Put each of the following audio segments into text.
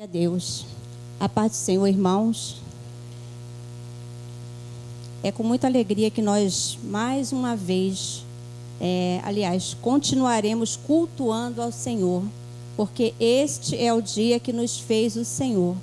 A Deus, a paz do Senhor, irmãos. É com muita alegria que nós, mais uma vez, continuaremos cultuando ao Senhor, porque este é o dia que nos fez o Senhor.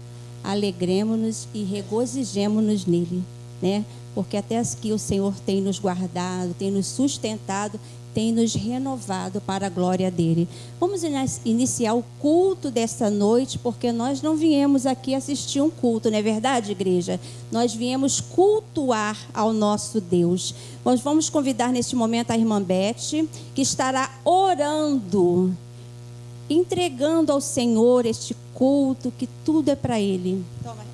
Alegremos-nos e regozijemos-nos nele, né? Porque até aqui o Senhor tem nos guardado, tem nos sustentado, tem nos renovado para a glória dele. Vamos iniciar o culto desta noite, porque nós não viemos aqui assistir um culto, não é verdade, igreja? Nós viemos cultuar ao nosso Deus. Nós vamos convidar neste momento a irmã Beth, que estará orando, entregando ao Senhor este culto, que tudo é para ele. Toma.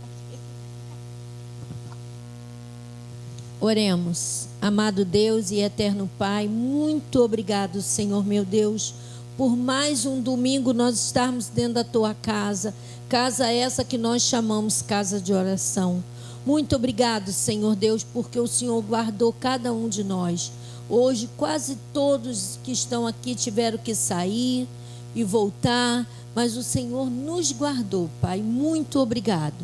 Oremos. Amado Deus e eterno Pai, muito obrigado, Senhor meu Deus, por mais um domingo nós estarmos dentro da Tua casa, casa essa que nós chamamos casa de oração. Muito obrigado, Senhor Deus, porque o Senhor guardou cada um de nós. Hoje quase todos que estão aqui tiveram que sair e voltar, mas o Senhor nos guardou, Pai. Muito obrigado.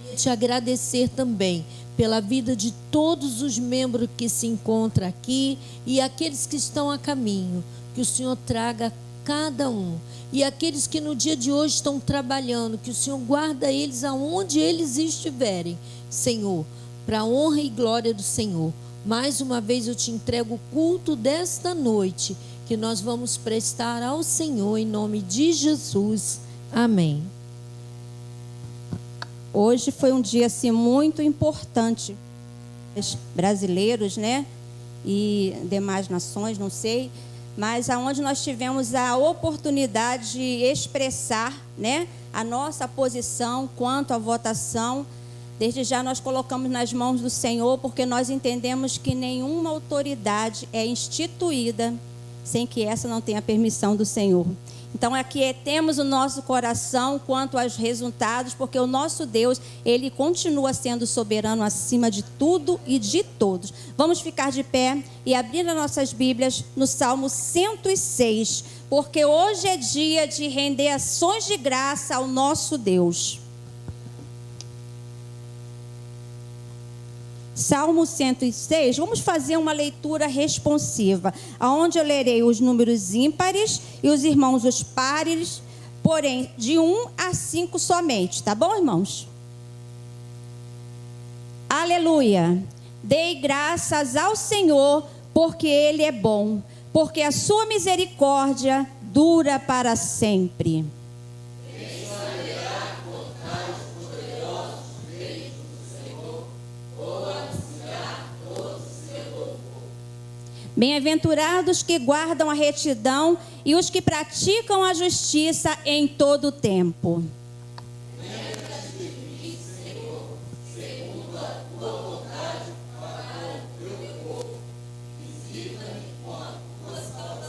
Queria te agradecer também pela vida de todos os membros que se encontram aqui e aqueles que estão a caminho, que o Senhor traga cada um. E aqueles que no dia de hoje estão trabalhando, que o Senhor guarda eles aonde eles estiverem, Senhor, para a honra e glória do Senhor. Mais uma vez eu te entrego o culto desta noite, que nós vamos prestar ao Senhor em nome de Jesus. Amém. Hoje foi um dia assim muito importante, brasileiros, né? E demais nações, não sei, mas aonde nós tivemos a oportunidade de expressar, né, a nossa posição quanto à votação. Desde já nós colocamos nas mãos do Senhor, porque nós entendemos que nenhuma autoridade é instituída sem que essa não tenha permissão do Senhor. Então aqui temos o nosso coração quanto aos resultados, porque o nosso Deus, Ele continua sendo soberano acima de tudo e de todos. Vamos ficar de pé e abrir as nossas Bíblias no Salmo 106, porque hoje é dia de render ações de graça ao nosso Deus. Salmo 106, vamos fazer uma leitura responsiva, onde eu lerei os números ímpares e os irmãos os pares, porém de 1 a 5 somente, tá bom, irmãos? Aleluia! Dei graças ao Senhor, porque Ele é bom, porque a sua misericórdia dura para sempre. Bem-aventurados que guardam a retidão e os que praticam a justiça em todo o tempo.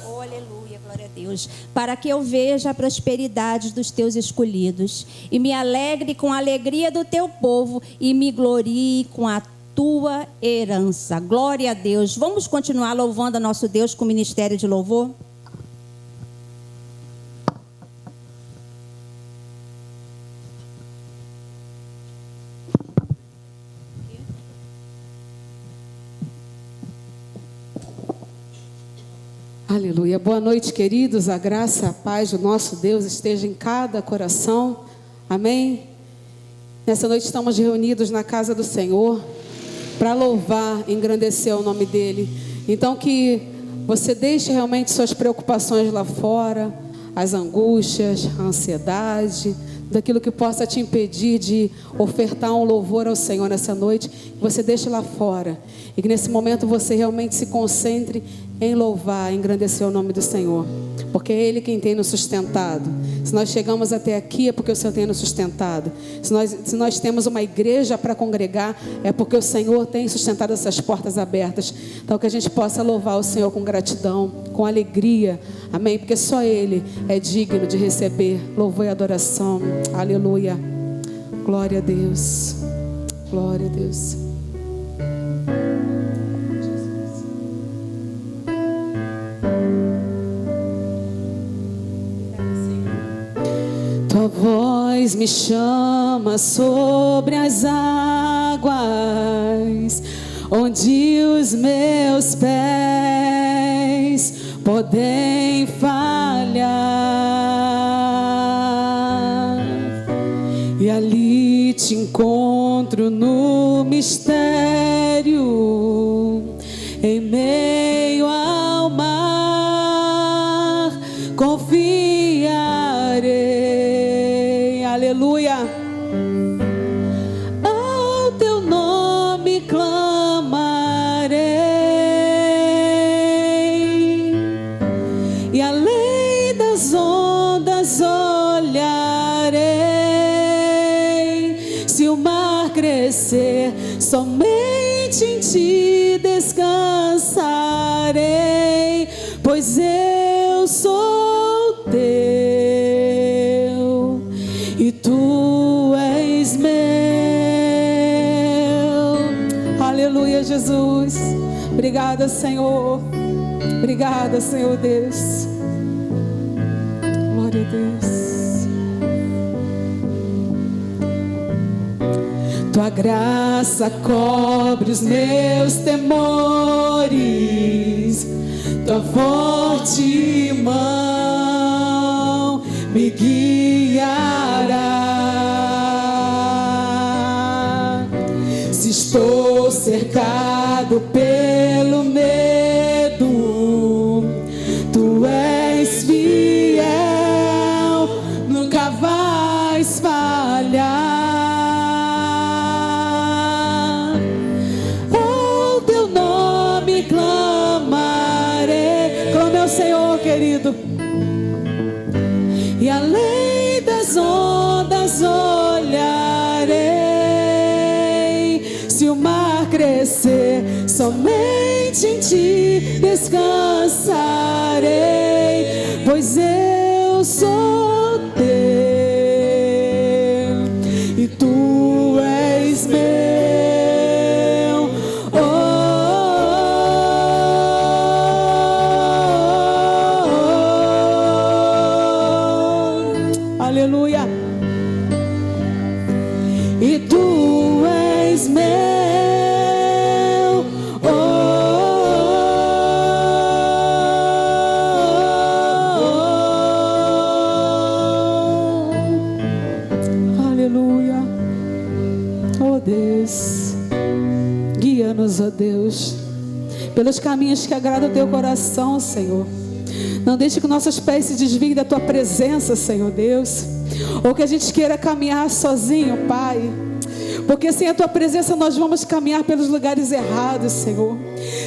Oh, aleluia, glória a Deus. Para que eu veja a prosperidade dos teus escolhidos e me alegre com a alegria do teu povo e me glorie com a tua herança. Glória a Deus. Vamos continuar louvando a nosso Deus com o ministério de louvor? Aleluia. Boa noite, queridos. A graça, a paz do nosso Deus esteja em cada coração. Amém? Nessa noite estamos reunidos na casa do Senhor para louvar, engrandecer o nome dEle. Então que você deixe realmente suas preocupações lá fora, as angústias, a ansiedade, daquilo que possa te impedir de ofertar um louvor ao Senhor nessa noite, que você deixe lá fora. E que nesse momento você realmente se concentre em louvar, engrandecer o nome do Senhor. Porque é Ele quem tem nos sustentado. Se nós chegamos até aqui é porque o Senhor tem nos sustentado. Se nós temos uma igreja para congregar, é porque o Senhor tem sustentado essas portas abertas. Então que a gente possa louvar o Senhor com gratidão, com alegria. Amém? Porque só Ele é digno de receber louvor e adoração. Aleluia. Glória a Deus. Glória a Deus. Tua voz voz me chama sobre as águas, onde os meus pés podem falhar. E ali te encontro no mistério, em meio ao mar, confiarei. Aleluia. Ao teu nome clamarei, e além das ondas olharei. Se o mar crescer, somente em ti descansarei, pois eu sou teu e tu és meu. Aleluia, Jesus. Obrigada, Senhor. Obrigada, Senhor Deus. Glória a Deus. Tua graça cobre os meus temores, tua forte mão me guiará. Se estou cercado pelo medo, tu és fiel, nunca vais falhar. Senhor querido, e além das ondas olharei. Se o mar crescer, somente em ti descansarei, pois eu sou teu e tu és meu. Aleluia. E tu és meu. Oh, aleluia. Oh Deus, guia-nos, ó Deus, pelos caminhos que agradam o teu coração, Senhor. Não deixe que nossos pés se desviem da tua presença, Senhor Deus, ou que a gente queira caminhar sozinho, Pai, porque sem a tua presença nós vamos caminhar pelos lugares errados, Senhor.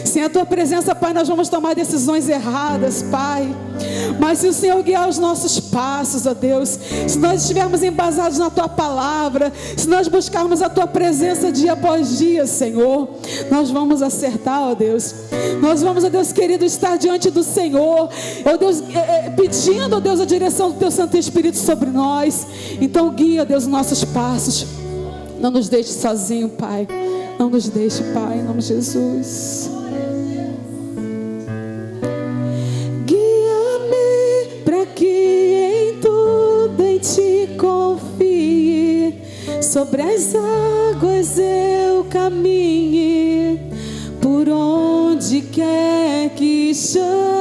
Sem a tua presença, Pai, nós vamos tomar decisões erradas, Pai. Mas se o Senhor guiar os nossos passos, ó Deus, se nós estivermos embasados na tua palavra, se nós buscarmos a tua presença dia após dia, Senhor, nós vamos acertar, ó Deus. Nós vamos, ó Deus querido, estar diante do Senhor, ó Deus, pedindo, ó Deus, a direção do teu Santo Espírito sobre nós. Então guia, ó Deus, os nossos passos. Não nos deixe sozinho, Pai. Não nos deixe, Pai, em nome de Jesus. Guia-me para que em tudo em ti confie. Sobre as águas eu caminhe, por onde quer que chames.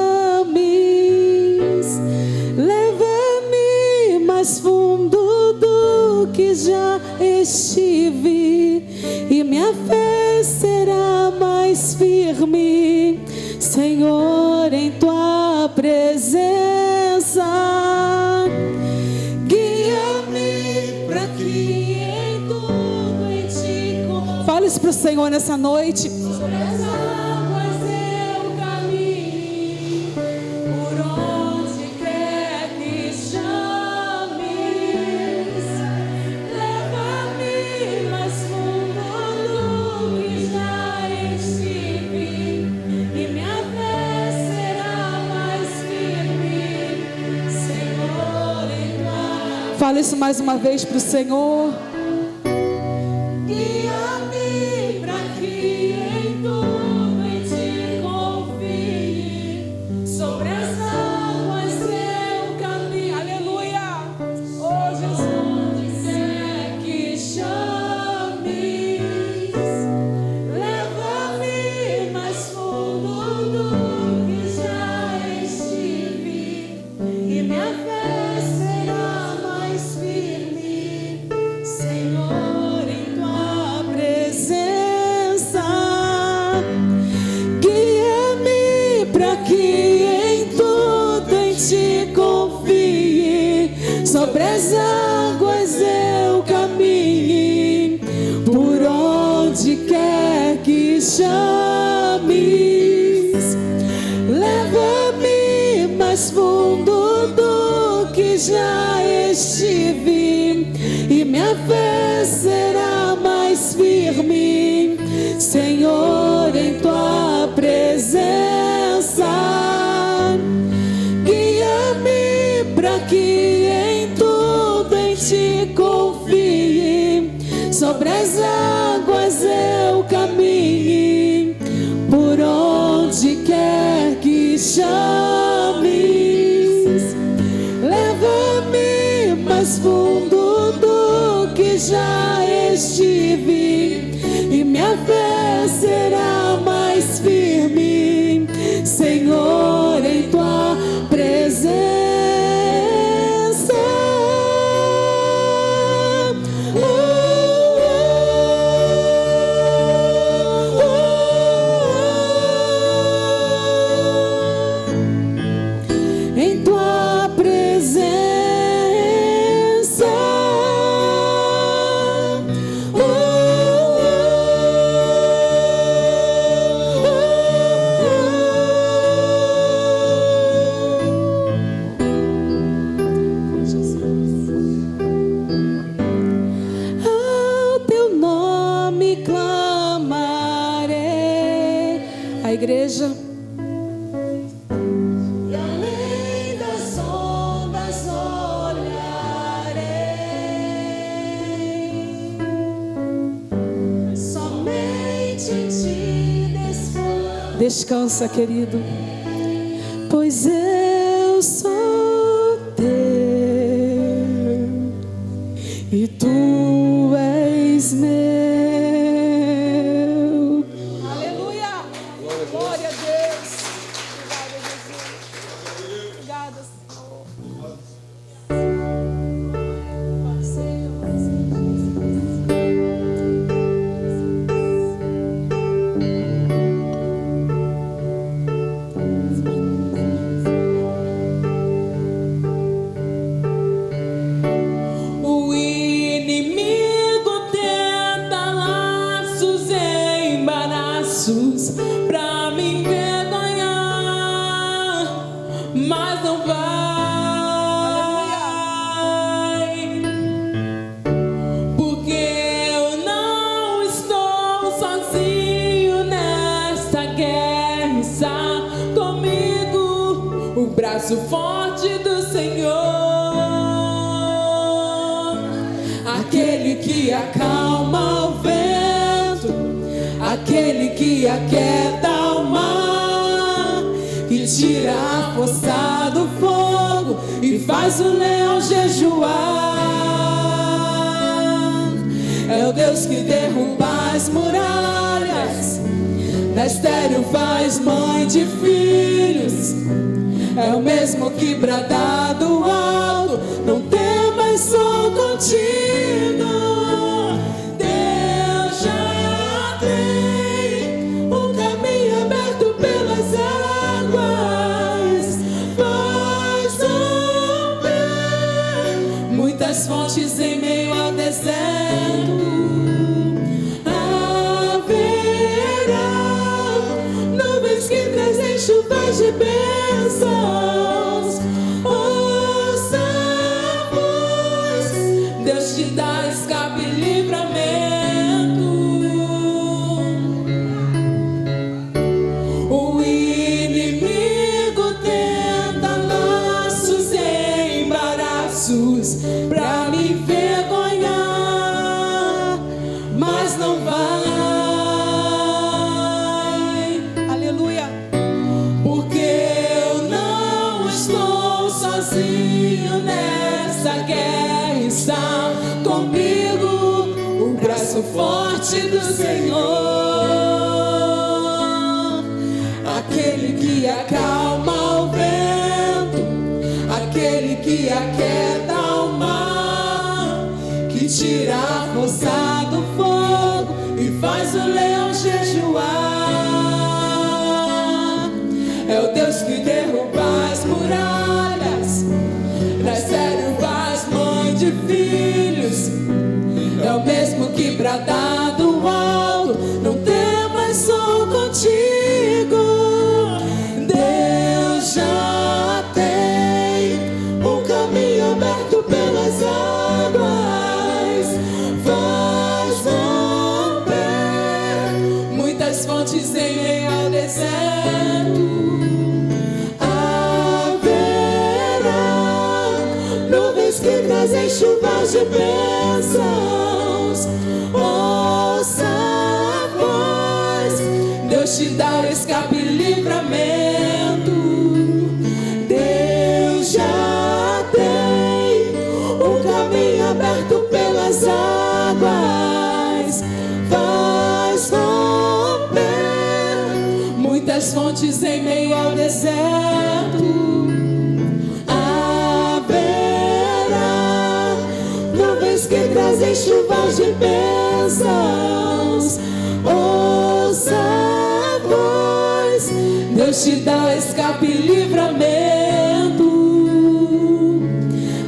Leva-me mais fundo do que já estive, e minha fé será mais firme, Senhor, em tua presença. Guia-me para que em tudo em ti confie. Fale isso para o Senhor nessa noite. Sobre as águas eu caminho, por onde quer que chames. Leva-me mais fundo do que já estive, e minha fé será mais firme, Senhor, em tua. Fala isso mais uma vez para o Senhor. Guia-me para que em tudo em ti confie. Sobre as águas eu caminho. Aleluia. Oh Jesus. as águas eu caminhe, por onde quer que chames, leva-me mais fundo do que já estive, e minha fé será mais firme, Senhor, em tua presença. Guia-me para que em tudo em ti confie, sobre as águas eu caminhe, por onde quer que chames, leva-me mais fundo do que já estive, e minha fé será mais firme, Senhor, em tua presença. Em tua presença. Ao teu nome clamarei. A igreja. E além das ondas olharei, somente em ti descanso. Descansa, querido, pois eu sou teu e tu és meu. Aleluia! Glória a Deus! Obrigada, Jesus. Obrigada, Senhor. Pode ser, pode ser. O inimigo tenta laços e embaraços pra me envergonhar, mas não vai, porque eu não estou sozinho nesta guerra, está comigo o braço forte do Senhor. Aquele que acalma o vento, aquele que aquieta o mar, que tira a força do fogo e faz o leão jejuar. É o Deus que derruba as muralhas, da estéril faz mãe de filhos. É o mesmo que brada do alto, não temas, sou contigo. Deus já tem um caminho aberto pelas águas, faz o bem, muitas fontes em meio ao deserto. Haverá nuvens que trazem chuvas de bênçãos. Ouça a voz, Deus te dá escape e livramento. O inimigo tenta laços e embaraços pra me envergonhar, mas não vai. Aleluia. Porque eu não estou sozinho nessa guerra, está comigo o braço forte do Senhor. Aquele que acalma o vento, aquele que aquieta o mar, que tira a força do fogo e faz o leão jejuar. É o Deus que derruba as muralhas, da estéril faz mãe de de filhos. É o mesmo que bradar do alto: não temas, sou contigo. Deus já tem um caminho aberto pelas águas, faz romper muitas fontes em meio ao deserto. Haverá nuvens que trazem chuvas de bênçãos. Ouça a voz, Deus te dá o escape e livramento. Deus já tem um caminho aberto pelas águas, faz romper muitas fontes em meio ao deserto. Haverá nuvens que trazem chuvas de bênçãos. Ouça a voz, Deus te dá escape e livramento.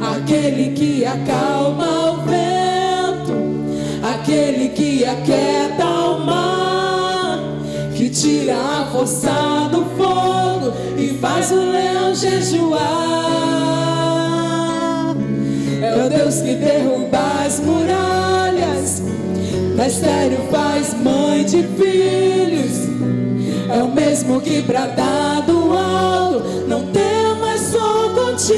Aquele que acalma o vento, aquele que aquieta o mar, que tira a força do fogo e faz o leão jejuar. É o Deus que derruba as muralhas, na estéril faz mãe de filhos. É o mesmo que bradar do alto: não temas, sou contigo.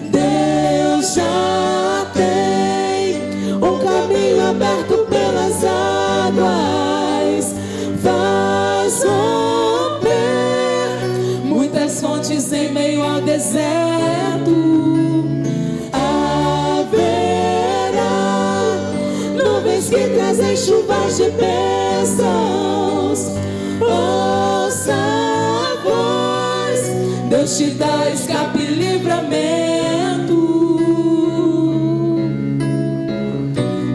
Deus já tem um caminho aberto pelas águas, faz romper muitas fontes em meio ao deserto. Haverá nuvens que trazem chuvas de bênçãos. Ouça a voz, Deus te dá escape e livramento.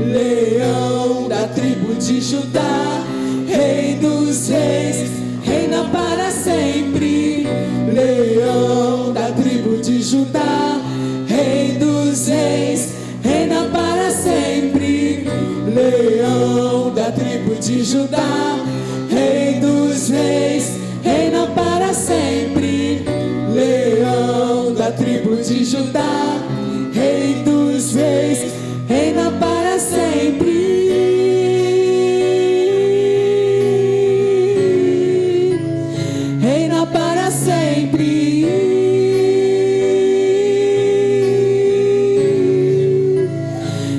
Leão da tribo de Judá, Rei dos reis, reina para sempre. Leão da tribo de Judá, Rei dos reis, reina para sempre. Leão da tribo de Judá, Rei dos reis, reina para sempre. Leão da tribo de Judá, Rei dos reis, reina para sempre. Reina para sempre.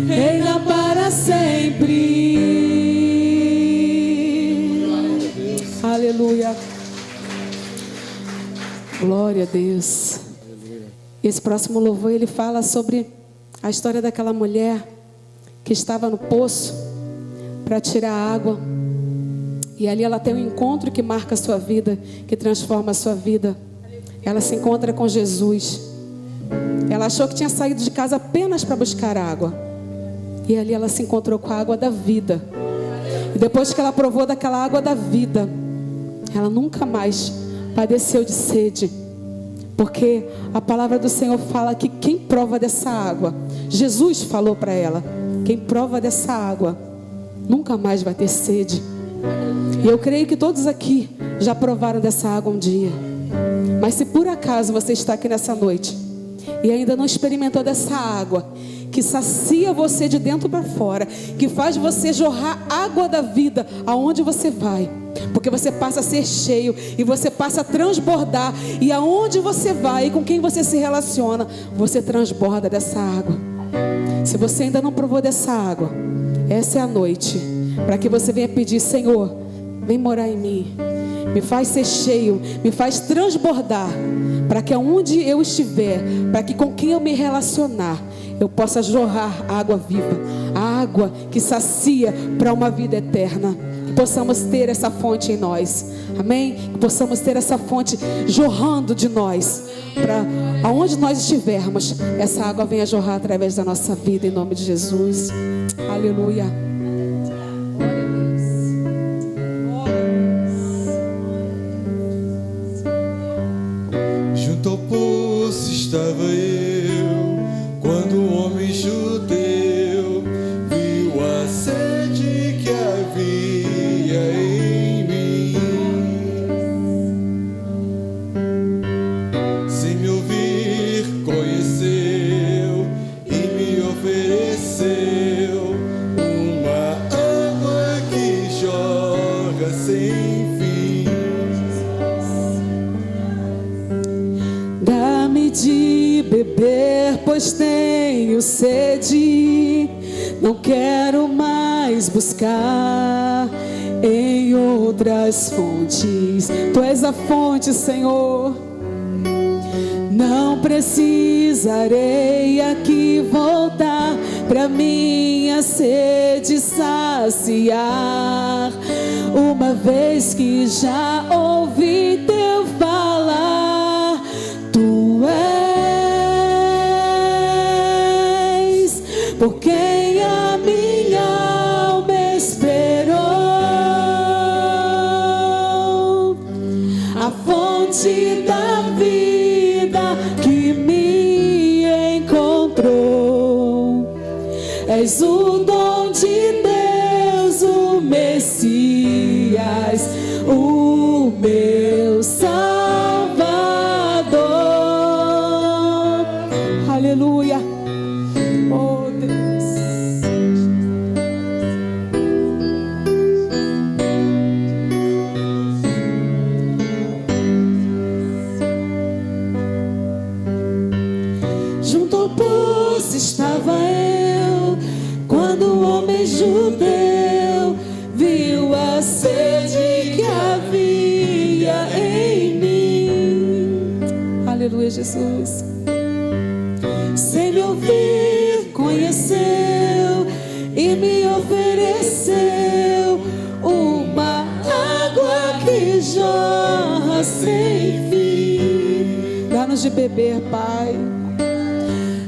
Reina para sempre. Aleluia. Glória a Deus. Esse próximo louvor, ele fala sobre a história daquela mulher que estava no poço para tirar água. E ali ela tem um encontro que marca a sua vida, que transforma a sua vida. Ela se encontra com Jesus. Ela achou que tinha saído de casa apenas para buscar água. E ali ela se encontrou com a água da vida. E depois que ela provou daquela água da vida, ela nunca mais padeceu de sede. Porque a palavra do Senhor fala que quem prova dessa água, Jesus falou para ela, quem prova dessa água nunca mais vai ter sede. E eu creio que todos aqui já provaram dessa água um dia. Mas se por acaso você está aqui nessa noite e ainda não experimentou dessa água que sacia você de dentro para fora, que faz você jorrar água da vida aonde você vai, porque você passa a ser cheio e você passa a transbordar, e aonde você vai e com quem você se relaciona, você transborda dessa água. Se você ainda não provou dessa água, essa é a noite para que você venha pedir: Senhor, vem morar em mim, me faz ser cheio, me faz transbordar, para que aonde eu estiver, para que com quem eu me relacionar, eu possa jorrar água viva, a água que sacia para uma vida eterna. Que possamos ter essa fonte em nós, amém? Que possamos ter essa fonte jorrando de nós, para aonde nós estivermos, essa água venha jorrar através da nossa vida, em nome de Jesus. Aleluia. Junto ao poço estava eu, homem judeu viu a sede que havia em mim. Sem me ouvir, conheceu e me ofereceu uma água que jorra sem fim. Dá-me de beber, pois tenho sede. Não quero mais buscar em outras fontes. Tu és a fonte, Senhor. Não precisarei aqui voltar pra minha sede saciar, uma vez que já ouvi teu falar. Tu és por quem a minha alma esperou, a fonte da vida que me encontrou. És o dom de Deus, o Messias, o meu Salvador. Aleluia. Oh Deus. Junto ao poço estava eu, quando o homem judeu viu a sede que havia em mim. Aleluia, Jesus. Sem me ouvir, conheceu e me ofereceu uma água que jorra sem fim. Dá-nos de beber, Pai.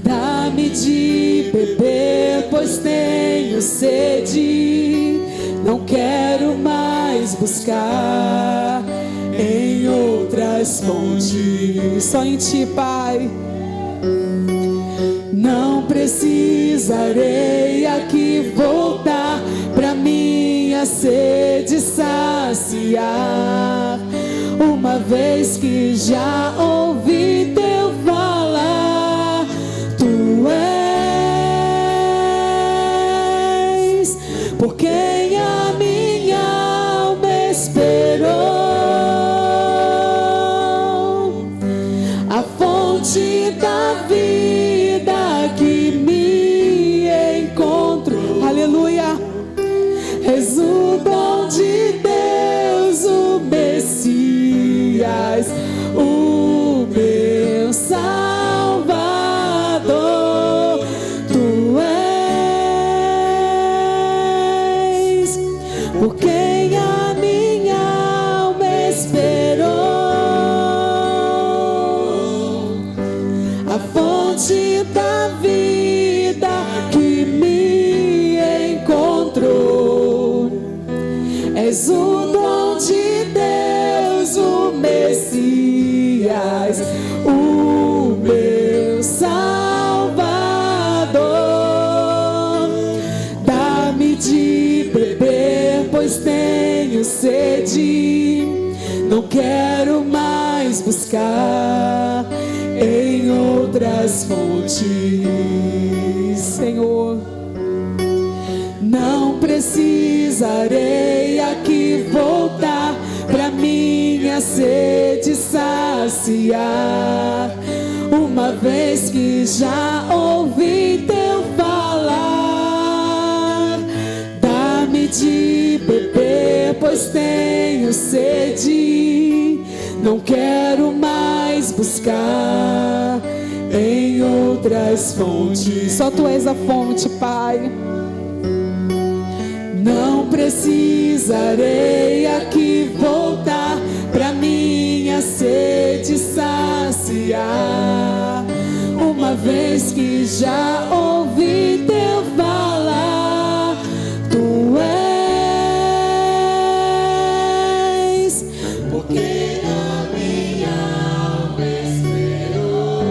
Dá-me de beber, pois tenho sede. Não quero mais buscar em outras fontes. Só em Ti, Pai. Não precisarei aqui voltar pra minha sede saciar, uma vez que já ouvi teu falar. Tu és por quem a minha alma esperou, a fonte da vida que me encontrou. Aleluia. És o dom de Deus, o Messias, o meu Salvador. Tu és por quem a minha alma esperou, a fonte da vida que me encontrou. És o dom de Deus, o Messias, o meu Salvador. Dá-me de beber, pois tenho sede. Não quero mais buscar em outras fontes, Senhor. Não precisarei aqui voltar pra minha sede saciar, uma vez que já ouvi teu falar. Dá-me de beber, pois tenho sede. Não quero mais buscar em outras fontes. Só Tu és a fonte, Pai. Não precisarei aqui voltar pra minha sede saciar, uma vez que já ouvi teu falar. Tu és porque a minha alma esperou,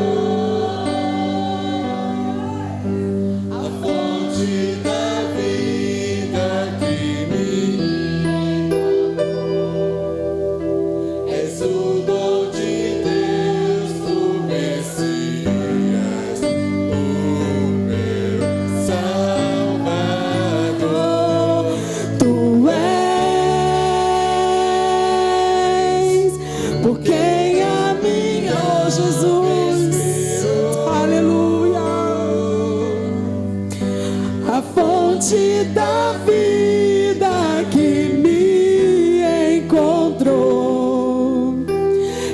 fonte da vida que me encontrou.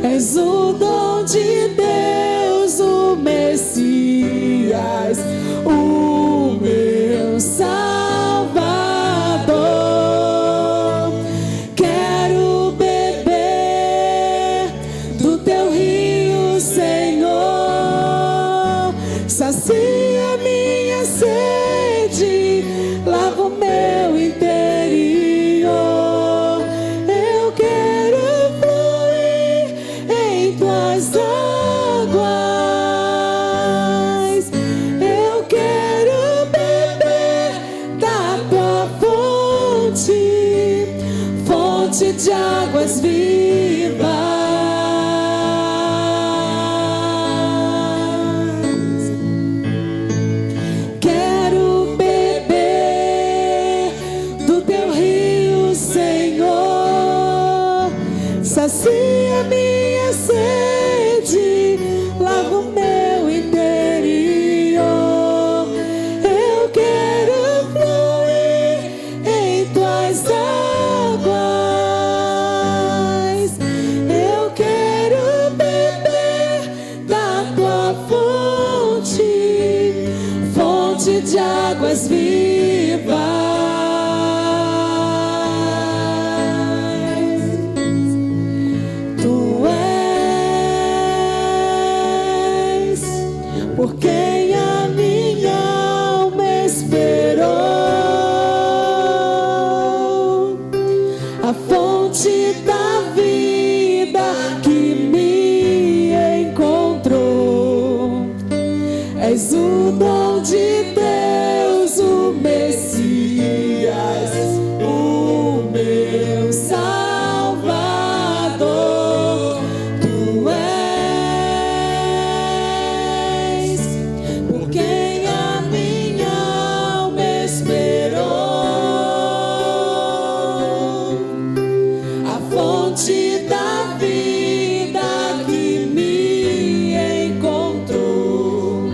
És o dom de Deus, o Messias, o meu Salvador. Quero beber do teu rio, Senhor. Sacia minha sede, lava o meu interior. Eu quero fluir em tuas águas. Eu quero beber da tua fonte, fonte de águas vivas. Quero beber do teu rio, Senhor. Sacia minha sede, lava o meu interior. Eu quero fluir em tuas águas. Eu quero beber da tua fonte, fonte de águas vivas. Tu és por quem a minha alma esperou, a fonte da vida que me encontrou. És o dom de Deus, o Messias, o meu Salvador. Tu és por quem a minha alma esperou, a fonte da vida que me encontrou.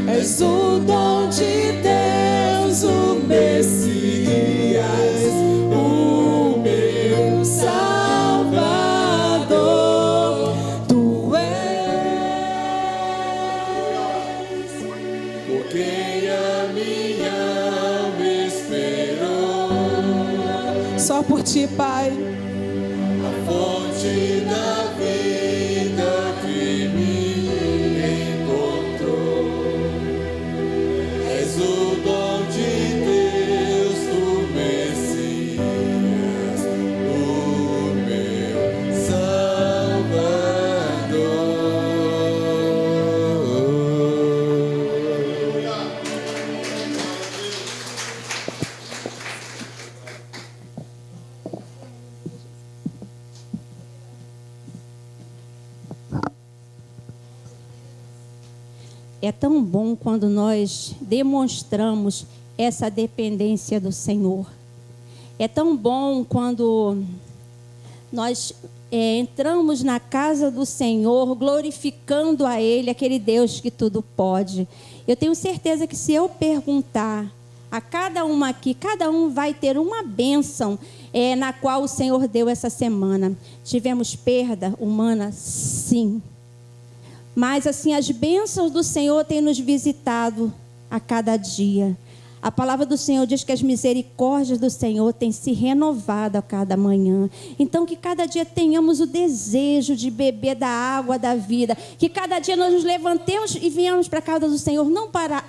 És o dom de Deus, o Messias, o meu Salvador. Tu és Por quem a minha alma esperou, só por ti, Pai. a fonte da vida que me encontrou. És o dom de Deus, o Messias, o meu Salvador. É tão bom quando nós demonstramos essa dependência do Senhor. É tão bom quando nós entramos na casa do Senhor, glorificando a Ele, aquele Deus que tudo pode. Eu tenho certeza que se eu perguntar a cada uma aqui, cada um vai ter uma bênção na qual o Senhor deu essa semana. Tivemos perda humana? Sim. Mas assim, as bênçãos do Senhor têm nos visitado a cada dia. A palavra do Senhor diz que as misericórdias do Senhor têm se renovado a cada manhã. Então, que cada dia tenhamos o desejo de beber da água da vida. Que cada dia nós nos levantemos e venhamos para a casa do Senhor, não para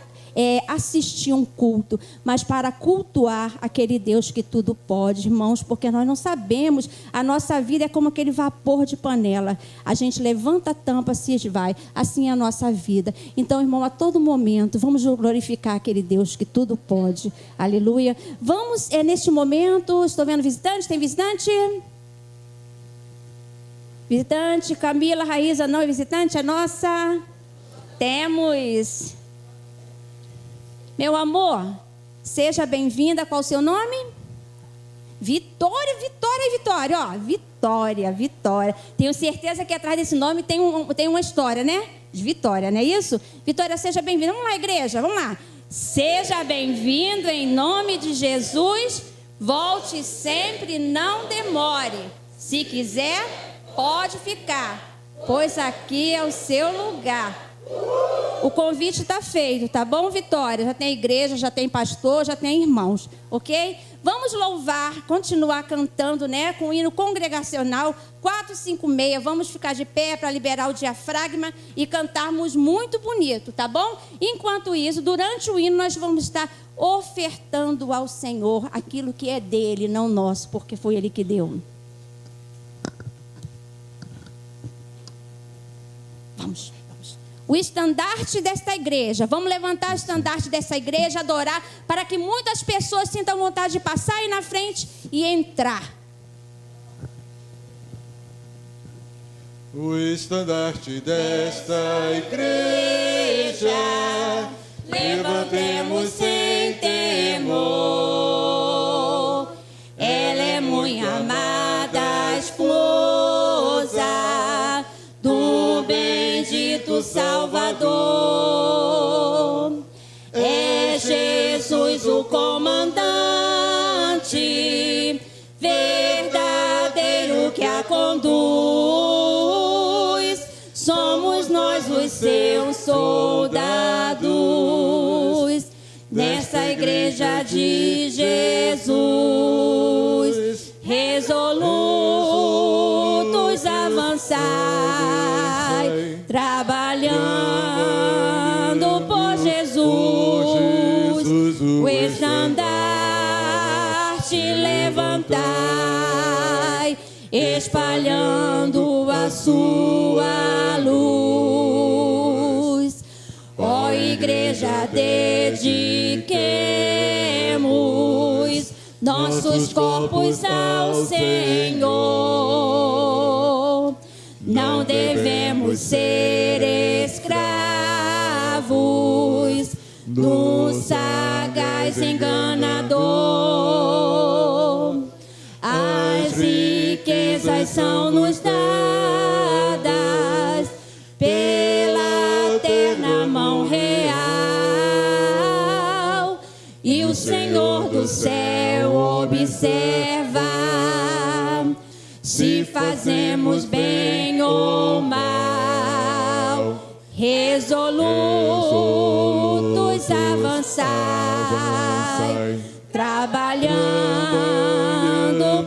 assistir um culto, mas para cultuar aquele Deus que tudo pode, irmãos, porque nós não sabemos, a nossa vida é como aquele vapor de panela, a gente levanta a tampa, se esvai, assim é a nossa vida. Então, irmão, a todo momento, vamos glorificar aquele Deus que tudo pode, aleluia. Vamos, neste momento, estou vendo visitante, tem visitante? Visitante, Camila, Raíza, não é visitante, é nossa? Temos... Meu amor, seja bem-vinda. Qual o seu nome? Vitória. Ó, Vitória. Tenho certeza que atrás desse nome tem uma história, né? De Vitória, não é isso? Vitória, seja bem-vinda. Vamos lá, igreja, vamos lá. Seja bem-vindo em nome de Jesus. Volte sempre, não demore. Se quiser, pode ficar, pois aqui é o seu lugar. O convite está feito, tá bom, Vitória? Já tem igreja, já tem pastor, já tem irmãos, ok? Vamos louvar, continuar cantando, né? Com o hino congregacional 456. Vamos ficar de pé para liberar o diafragma e cantarmos muito bonito, tá bom? Enquanto isso, durante o hino, nós vamos estar ofertando ao Senhor aquilo que é dele, não nosso, porque foi ele que deu. Vamos. O estandarte desta igreja. Vamos levantar o estandarte dessa igreja, adorar, para que muitas pessoas sintam vontade de passar aí na frente e entrar. O estandarte desta igreja, levantemos sem temor. Ela é muito amada, esposa do bendito Salvador. É Jesus o comandante, verdadeiro que a conduz. Somos nós os seus soldados, nessa igreja de Jesus, resolutos avançai, trabalhando por Jesus, o estandarte levantai, espalhando a sua luz. Ó igreja, dediquemos nossos corpos ao Senhor. Não devemos ser escravos do sagaz enganador. As riquezas são nos dadas pela eterna mão real, e o Senhor do céu observa se fazemos bem ou mal. Resolutos avançai, trabalhando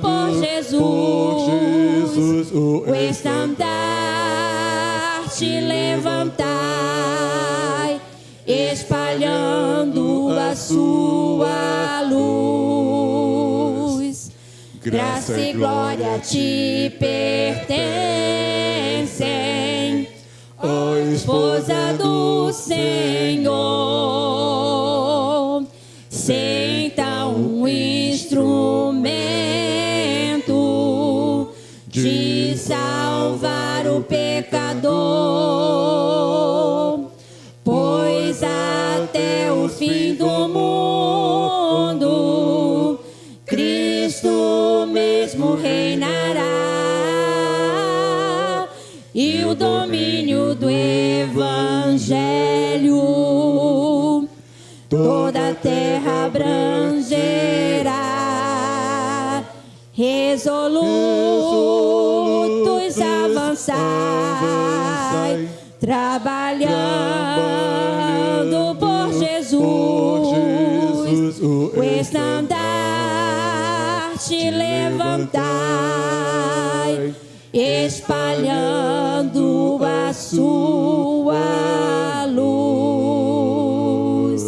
por Jesus, o estandarte levantai, espalhando a sua luz. Graça e glória te pertencem, ó esposa do Senhor. Sê então um instrumento de salvar o pecador, pois até o fim do mundo Cristo mesmo reinará, e o domínio do Evangelho toda a terra abrangerá. Resolutos avançai, trabalhando por Jesus, o estandarte levantai, espalhando a sua luz.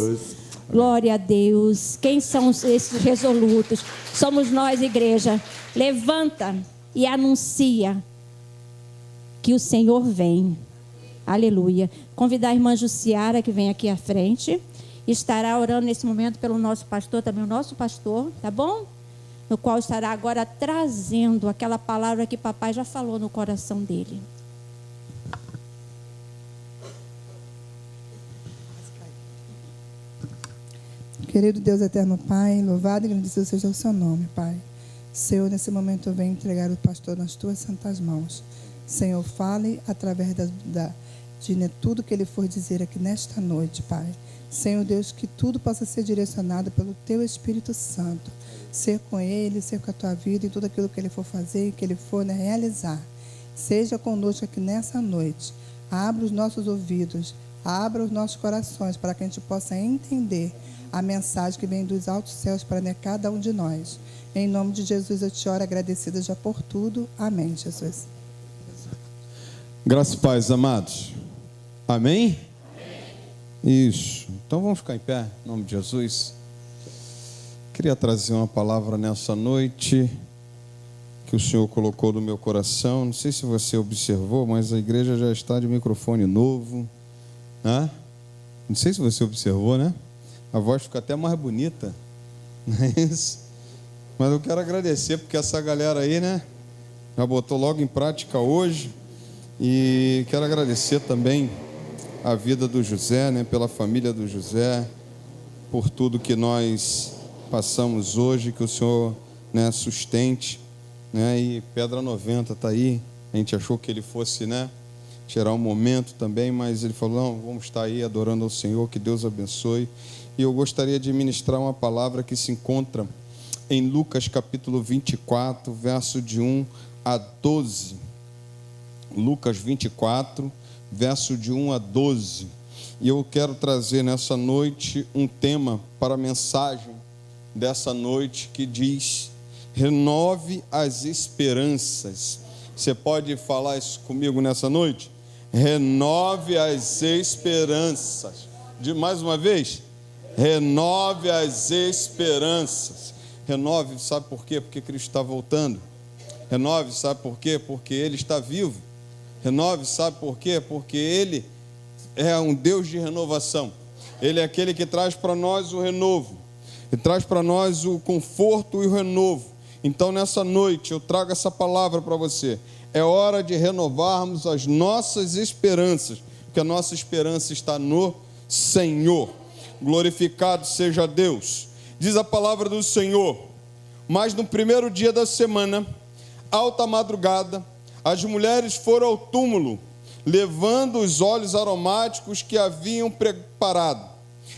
Glória a Deus. Quem são esses resolutos? Somos nós, igreja. Levanta e anuncia que o Senhor vem. Aleluia. Convidar a irmã Jussiara, que vem aqui à frente. Estará orando nesse momento pelo nosso pastor, também o nosso pastor, tá bom? No qual estará agora trazendo aquela palavra que papai já falou no coração dele. Querido Deus eterno Pai, louvado e agradecido seja o seu nome, Pai. Senhor, nesse momento eu venho entregar o pastor nas tuas santas mãos. Senhor, fale através de tudo que ele for dizer aqui nesta noite, Pai. Senhor Deus, que tudo possa ser direcionado pelo Teu Espírito Santo. Ser com Ele, ser com a Tua vida em tudo aquilo que Ele for fazer, que Ele for realizar. Seja conosco aqui nessa noite. Abra os nossos ouvidos, abra os nossos corações para que a gente possa entender a mensagem que vem dos altos céus para cada um de nós. Em nome de Jesus eu te oro agradecida já por tudo. Amém, Jesus. Graças e paz, amados. Amém? Isso. Então vamos ficar em pé, em nome de Jesus. Queria trazer uma palavra nessa noite que o Senhor colocou no meu coração. Não sei se você observou, mas a igreja já está de microfone novo, né? Não sei se você observou, né? A voz fica até mais bonita, não é isso? Mas eu quero agradecer porque essa galera aí, né, já botou logo em prática hoje. E quero agradecer também a vida do José, né, pela família do José, por tudo que nós passamos hoje, que o Senhor, né, sustente, né, e Pedra 90 está aí. A gente achou que ele fosse, né, tirar um momento também, mas ele falou, não, vamos estar aí adorando ao Senhor, que Deus abençoe. E eu gostaria de ministrar uma palavra que se encontra em Lucas capítulo 24, verso de 1 a 12. Lucas 24, verso de 1 a 12. E eu quero trazer nessa noite um tema para a mensagem dessa noite que diz: renove as esperanças. Você pode falar isso comigo nessa noite? Renove as esperanças. De mais uma vez, renove as esperanças. Renove, sabe por quê? Porque Cristo está voltando. Renove, sabe por quê? Porque Ele está vivo. Renove, sabe por quê? Porque Ele é um Deus de renovação. Ele é aquele que traz para nós o renovo. Ele traz para nós o conforto e o renovo. Então, nessa noite, eu trago essa palavra para você. É hora de renovarmos as nossas esperanças, porque a nossa esperança está no Senhor. Glorificado seja Deus. Diz a palavra do Senhor: mas no primeiro dia da semana, alta madrugada, as mulheres foram ao túmulo, levando os óleos aromáticos que haviam preparado.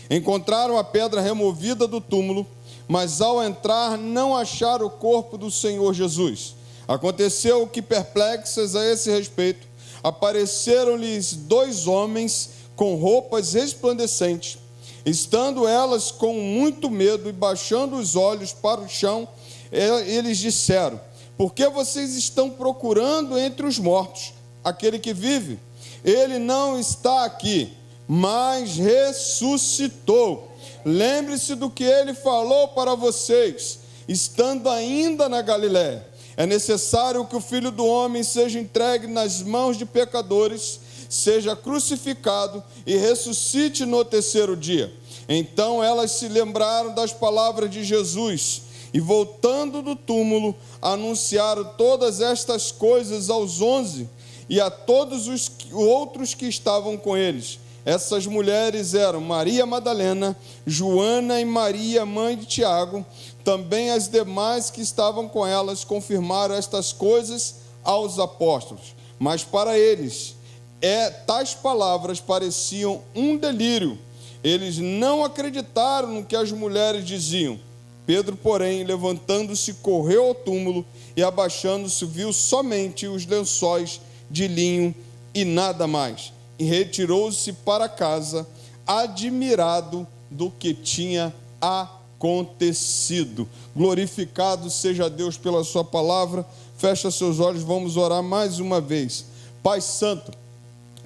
Encontraram a pedra removida do túmulo, mas ao entrar não acharam o corpo do Senhor Jesus. Aconteceu que, perplexas a esse respeito, apareceram-lhes 2 homens com roupas resplandecentes. Estando elas com muito medo e baixando os olhos para o chão, eles disseram: por que vocês estão procurando entre os mortos aquele que vive? Ele não está aqui, mas ressuscitou. Lembre-se do que ele falou para vocês, estando ainda na Galiléia. É necessário que o Filho do Homem seja entregue nas mãos de pecadores, seja crucificado e ressuscite no terceiro dia. Então elas se lembraram das palavras de Jesus e, voltando do túmulo, anunciaram todas estas coisas aos 11 e a todos os outros que estavam com eles. Essas mulheres eram Maria Madalena, Joana e Maria, mãe de Tiago. Também as demais que estavam com elas confirmaram estas coisas aos apóstolos. Mas para eles, tais palavras pareciam um delírio. Eles não acreditaram no que as mulheres diziam. Pedro, porém, levantando-se, correu ao túmulo e, abaixando-se, viu somente os lençóis de linho e nada mais. E retirou-se para casa, admirado do que tinha acontecido. Glorificado seja Deus pela sua palavra. Fecha seus olhos, vamos orar mais uma vez. Pai Santo,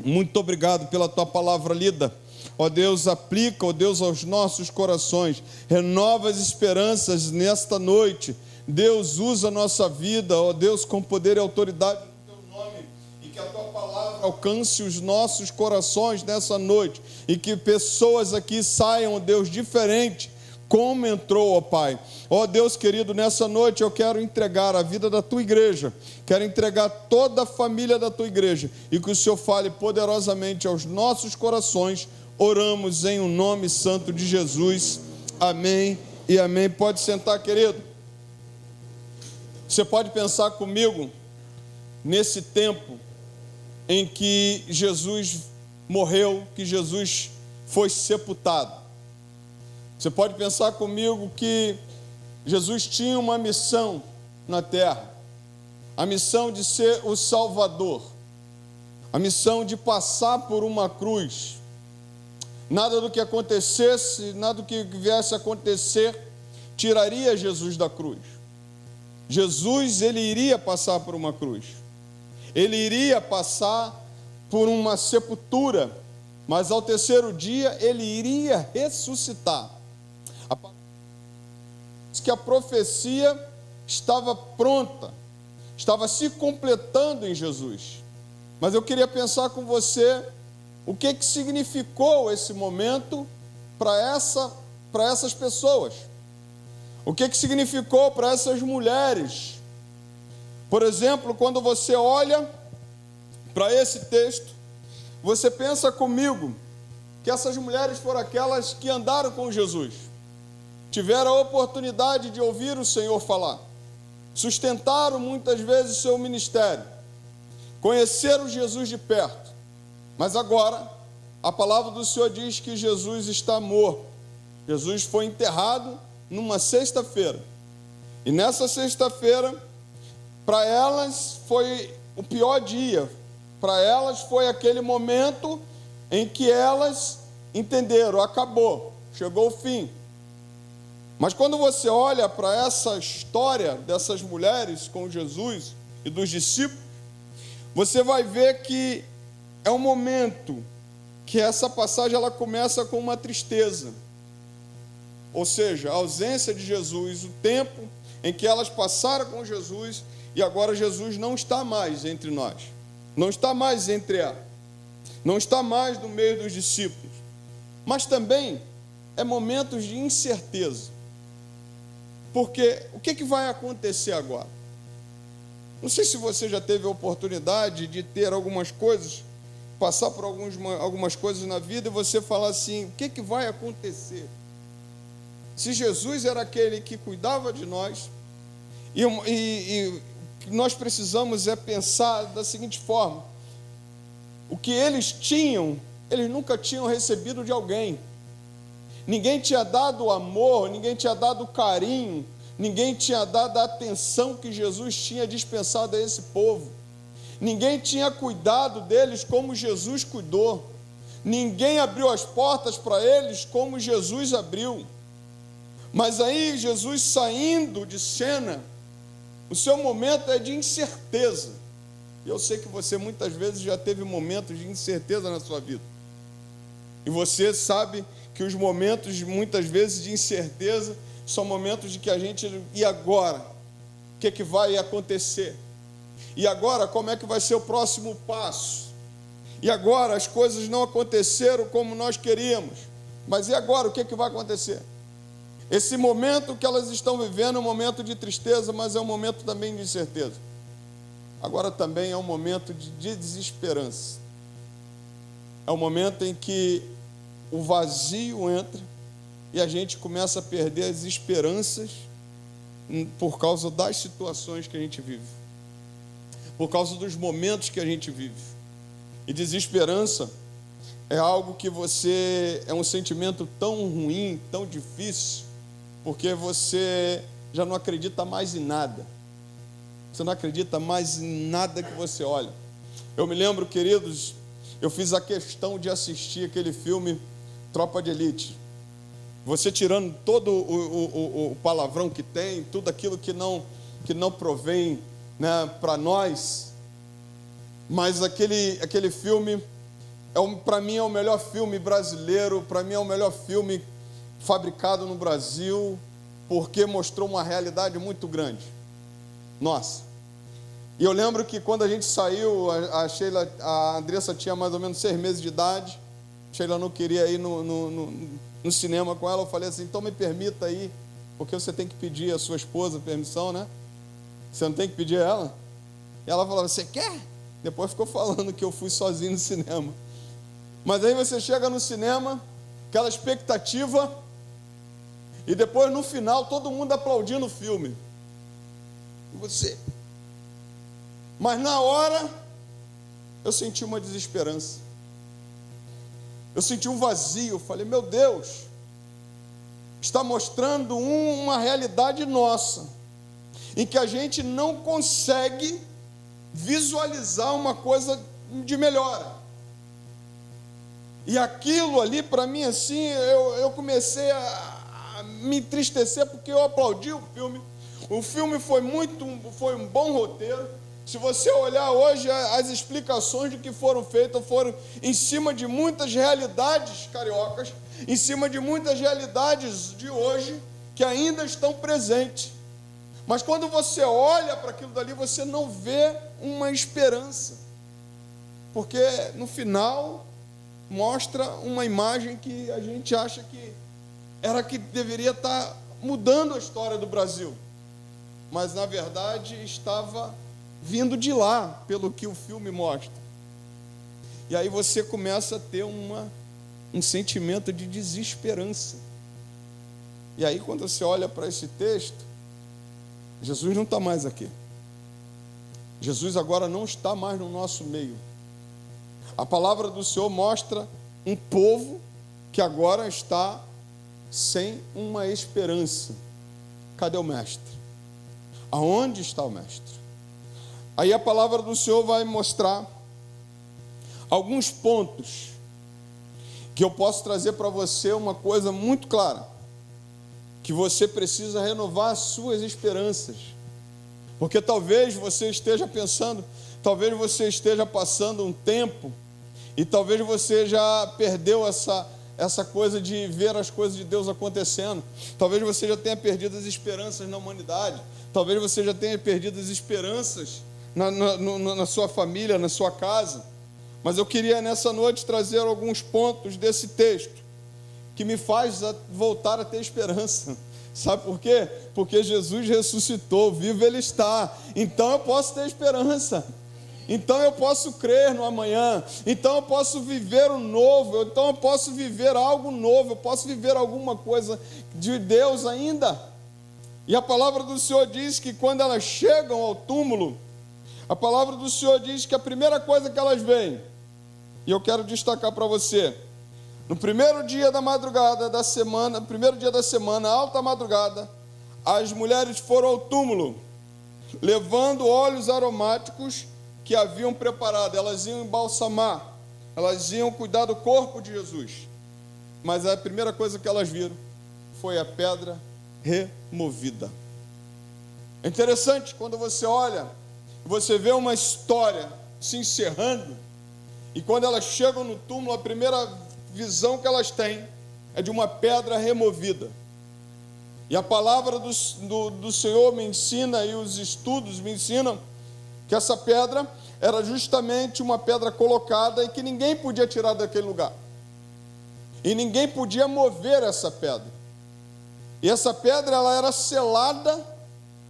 muito obrigado pela tua palavra lida. Ó Deus, aplica, ó Deus, aos nossos corações, renova as esperanças nesta noite. Deus, usa a nossa vida, ó Deus, com poder e autoridade no teu nome, e que a tua palavra alcance os nossos corações nessa noite, e que pessoas aqui saiam, ó Deus, diferente, como entrou, ó Pai. Ó Deus querido, nessa noite eu quero entregar a vida da tua igreja, quero entregar toda a família da tua igreja, e que o Senhor fale poderosamente aos nossos corações. Oramos em o nome santo de Jesus. Amém e amém. Pode sentar, querido. Você pode pensar comigo nesse tempo em que Jesus morreu, que Jesus foi sepultado. Você pode pensar comigo que Jesus tinha uma missão na terra, a missão de ser o Salvador, a missão de passar por uma cruz. Nada do que acontecesse, nada do que viesse a acontecer, tiraria Jesus da cruz. Jesus, ele iria passar por uma cruz. Ele iria passar por uma sepultura, mas ao terceiro dia ele iria ressuscitar. Que a profecia estava pronta, estava se completando em Jesus. Mas eu queria pensar com você o que significou esse momento para essas pessoas. O que significou para essas mulheres? Por exemplo, quando você olha para esse texto, você pensa comigo que essas mulheres foram aquelas que andaram com Jesus, tiveram a oportunidade de ouvir o Senhor falar, sustentaram muitas vezes o seu ministério, conheceram Jesus de perto, mas agora a palavra do Senhor diz que Jesus está morto. Jesus foi enterrado numa sexta-feira, e nessa sexta-feira, para elas foi o pior dia, para elas foi aquele momento em que elas entenderam, acabou, chegou o fim. Mas quando você olha para essa história dessas mulheres com Jesus e dos discípulos, você vai ver que é um momento que essa passagem ela começa com uma tristeza. Ou seja, a ausência de Jesus, o tempo em que elas passaram com Jesus e agora Jesus não está mais entre nós, não está mais entre elas, não está mais no meio dos discípulos. Mas também é momentos de incerteza. Porque o que vai acontecer agora? Não sei se você já teve a oportunidade de ter algumas coisas, passar por algumas coisas na vida e você falar assim, o que vai acontecer? Se Jesus era aquele que cuidava de nós, e nós precisamos pensar da seguinte forma, o que eles tinham, eles nunca tinham recebido de alguém. Ninguém tinha dado amor, ninguém tinha dado carinho, ninguém tinha dado a atenção que Jesus tinha dispensado a esse povo. Ninguém tinha cuidado deles como Jesus cuidou. Ninguém abriu as portas para eles como Jesus abriu. Mas aí Jesus saindo de cena, o seu momento é de incerteza. E eu sei que você muitas vezes já teve momentos de incerteza na sua vida. E você sabe que os momentos, muitas vezes, de incerteza, são momentos de que a gente, e agora? O que vai acontecer? E agora, como é que vai ser o próximo passo? E agora, as coisas não aconteceram como nós queríamos. Mas e agora, o que vai acontecer? Esse momento que elas estão vivendo é um momento de tristeza, mas é um momento também de incerteza. Agora também é um momento de desesperança. É um momento em que o vazio entra e a gente começa a perder as esperanças por causa das situações que a gente vive, por causa dos momentos que a gente vive. E desesperança é algo que é um sentimento tão ruim, tão difícil, porque você já não acredita mais em nada. Você não acredita mais em nada que você olha. Eu me lembro, queridos, eu fiz a questão de assistir aquele filme Tropa de Elite. Você tirando todo o palavrão que tem, tudo aquilo que não provém, né, para nós. Mas aquele filme, para mim, é o melhor filme brasileiro, para mim é o melhor filme fabricado no Brasil, porque mostrou uma realidade muito grande. Nossa. E eu lembro que quando a gente saiu, a Andressa tinha mais ou menos 6 meses de idade, Sheila não queria ir no cinema com ela, eu falei assim, então me permita ir, porque você tem que pedir a sua esposa permissão, né? Você não tem que pedir a ela? E ela falava, você quer? Depois ficou falando que eu fui sozinho no cinema. Mas aí você chega no cinema, aquela expectativa, e depois no final todo mundo aplaudindo o filme. E você? Mas na hora eu senti uma desesperança. Eu senti um vazio. Eu falei, meu Deus, está mostrando uma realidade nossa, em que a gente não consegue visualizar uma coisa de melhora. E aquilo ali, para mim, assim, eu comecei a me entristecer, porque eu aplaudi o filme. O filme foi um bom roteiro. Se você olhar hoje, as explicações de que foram feitas foram em cima de muitas realidades cariocas, em cima de muitas realidades de hoje, que ainda estão presentes. Mas quando você olha para aquilo dali, você não vê uma esperança. Porque no final mostra uma imagem que a gente acha que era que deveria estar mudando a história do Brasil. Mas na verdade estava vindo de lá, pelo que o filme mostra. E aí você começa a ter um sentimento de desesperança. E aí quando você olha para esse texto, Jesus não está mais aqui. Jesus agora não está mais no nosso meio. A palavra do Senhor mostra um povo que agora está sem uma esperança. Cadê o mestre? Aonde está o mestre? Aí a palavra do Senhor vai mostrar alguns pontos que eu posso trazer para você uma coisa muito clara, que você precisa renovar as suas esperanças, porque talvez você esteja pensando, talvez você esteja passando um tempo, e talvez você já perdeu essa coisa de ver as coisas de Deus acontecendo, talvez você já tenha perdido as esperanças na humanidade, talvez você já tenha perdido as esperanças na sua família, na sua casa. Mas eu queria nessa noite trazer alguns pontos desse texto que me faz voltar a ter esperança. Sabe por quê? Porque Jesus ressuscitou, vivo Ele está. Então eu posso ter esperança. Então eu posso crer no amanhã. Então eu posso viver o novo. Então eu posso viver algo novo. Eu posso viver alguma coisa de Deus ainda. E a palavra do Senhor diz que quando elas chegam ao túmulo, a palavra do Senhor diz que a primeira coisa que elas veem, e eu quero destacar para você, no primeiro dia da madrugada da semana, primeiro dia da semana, alta madrugada, as mulheres foram ao túmulo, levando óleos aromáticos que haviam preparado. Elas iam embalsamar, elas iam cuidar do corpo de Jesus. Mas a primeira coisa que elas viram foi a pedra removida. É interessante quando você olha, você vê uma história se encerrando, e quando elas chegam no túmulo, a primeira visão que elas têm é de uma pedra removida. E a palavra do Senhor me ensina, e os estudos me ensinam, que essa pedra era justamente uma pedra colocada e que ninguém podia tirar daquele lugar. E ninguém podia mover essa pedra. E essa pedra, ela era selada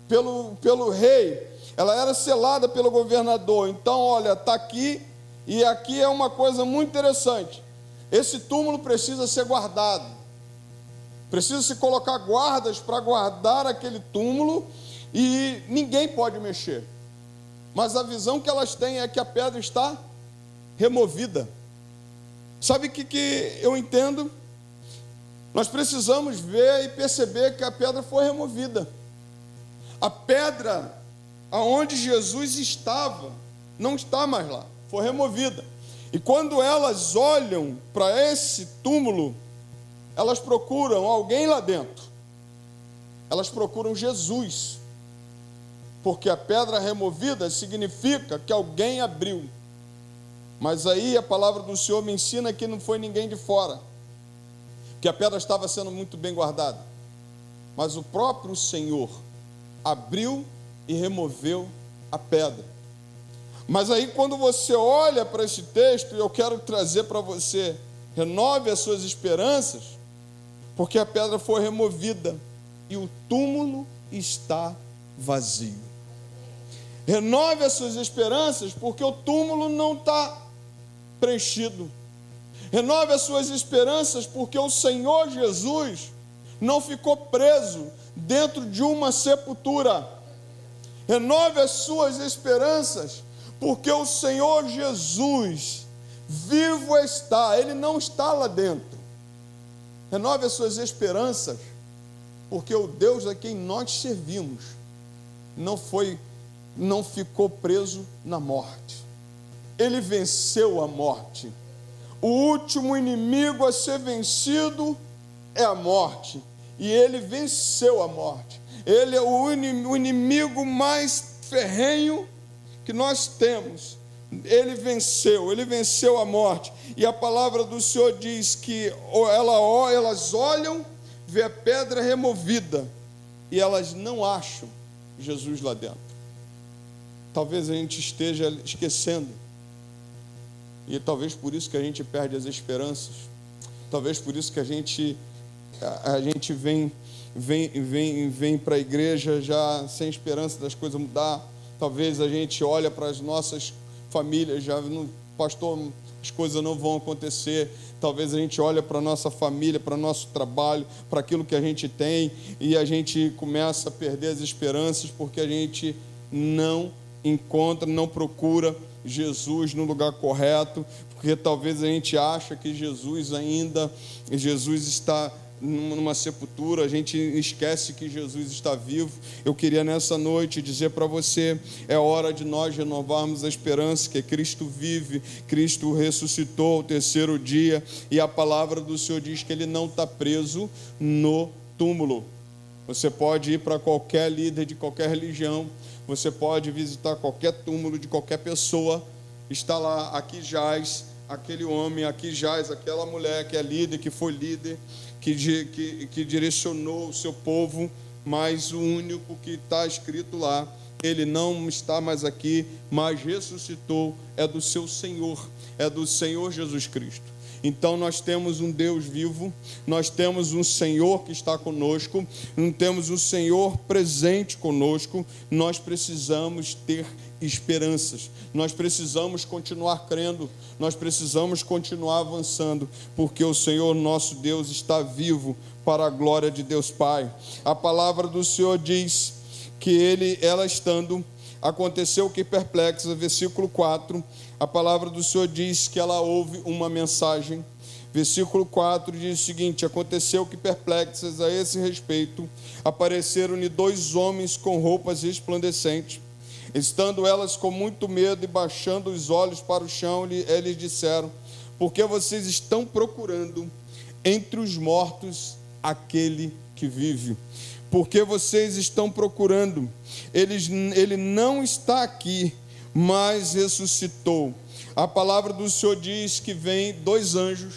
pelo rei, ela era selada pelo governador. Então, olha, está aqui, e aqui é uma coisa muito interessante. Esse túmulo precisa ser guardado. Precisa se colocar guardas para guardar aquele túmulo, e ninguém pode mexer. Mas a visão que elas têm é que a pedra está removida. Sabe o que eu entendo? Nós precisamos ver e perceber que a pedra foi removida. A pedra aonde Jesus estava não está mais lá, foi removida. E quando elas olham para esse túmulo, elas procuram alguém lá dentro. Elas procuram Jesus. Porque a pedra removida significa que alguém abriu. Mas aí a palavra do Senhor me ensina que não foi ninguém de fora, que a pedra estava sendo muito bem guardada. Mas o próprio Senhor abriu e removeu a pedra. Mas aí quando você olha para esse texto, e eu quero trazer para você, renove as suas esperanças, porque a pedra foi removida e o túmulo está vazio. Renove as suas esperanças, porque o túmulo não está preenchido. Renove as suas esperanças, porque o Senhor Jesus não ficou preso dentro de uma sepultura. Renove as suas esperanças, porque o Senhor Jesus vivo está, ele não está lá dentro. Renove as suas esperanças, porque o Deus a quem nós servimos não ficou preso na morte. Ele venceu a morte. O último inimigo a ser vencido é a morte, e ele venceu a morte. Ele é o inimigo mais ferrenho que nós temos. Ele venceu a morte. E a palavra do Senhor diz que elas olham, vê a pedra removida, e elas não acham Jesus lá dentro. Talvez a gente esteja esquecendo, e talvez por isso que a gente perde as esperanças, talvez por isso que a gente vem para a igreja já sem esperança das coisas mudar. Talvez a gente olha para as nossas famílias, pastor, as coisas não vão acontecer. Talvez a gente olha para a nossa família, para o nosso trabalho, para aquilo que a gente tem, e a gente começa a perder as esperanças, porque a gente não encontra, não procura Jesus no lugar correto, porque talvez a gente acha que Jesus está numa sepultura, a gente esquece que Jesus está vivo. Eu queria nessa noite dizer para você, é hora de nós renovarmos a esperança que Cristo vive, Cristo ressuscitou ao terceiro dia, e a palavra do Senhor diz que Ele não está preso no túmulo. Você pode ir para qualquer líder de qualquer religião, você pode visitar qualquer túmulo de qualquer pessoa, está lá, aqui jaz aquele homem, aqui jaz aquela mulher que é líder, que foi líder, que direcionou o seu povo, mas o único que está escrito lá, ele não está mais aqui, mas ressuscitou, é do seu Senhor, é do Senhor Jesus Cristo. Então nós temos um Deus vivo, nós temos um Senhor que está conosco, nós temos um Senhor presente conosco. Nós precisamos ter esperanças, nós precisamos continuar crendo, nós precisamos continuar avançando, porque o Senhor nosso Deus está vivo, para a glória de Deus Pai. A palavra do Senhor diz que ela estando, aconteceu que perplexa, versículo 4, a palavra do Senhor diz que ela ouve uma mensagem. Versículo 4 diz o seguinte: aconteceu que perplexas a esse respeito, apareceram-lhe 2 homens com roupas resplandecentes. Estando elas com muito medo e baixando os olhos para o chão, eles disseram: por que vocês estão procurando entre os mortos aquele que vive? Por que vocês estão procurando? Ele não está aqui, mas ressuscitou. A palavra do Senhor diz que vem 2 anjos.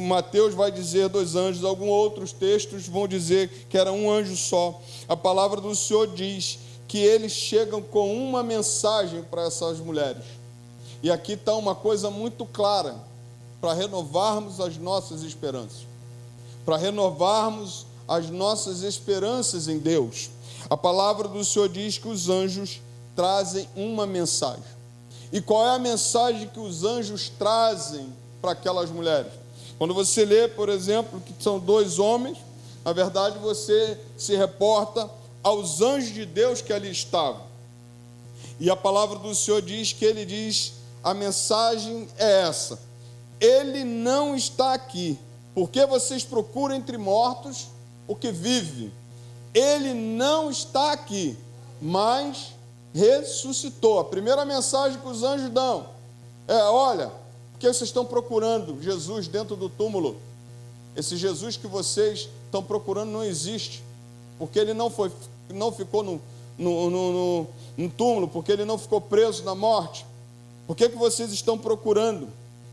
Mateus vai dizer 2 anjos, alguns outros textos vão dizer que era um anjo só. A palavra do Senhor diz que eles chegam com uma mensagem para essas mulheres. E aqui está uma coisa muito clara, para renovarmos as nossas esperanças, para renovarmos as nossas esperanças em Deus. A palavra do Senhor diz que os anjos trazem uma mensagem. E qual é a mensagem que os anjos trazem para aquelas mulheres? Quando você lê, por exemplo, que são 2 homens, na verdade você se reporta aos anjos de Deus que ali estavam. E a palavra do Senhor diz que ele diz, a mensagem é essa: ele não está aqui, porque vocês procuram entre mortos o que vive. Ele não está aqui, mas ressuscitou. A primeira mensagem que os anjos dão é: olha, porque vocês estão procurando Jesus dentro do túmulo. Esse Jesus que vocês estão procurando não existe, porque ele não ficou no túmulo, porque ele não ficou preso na morte. Por que vocês estão procurando?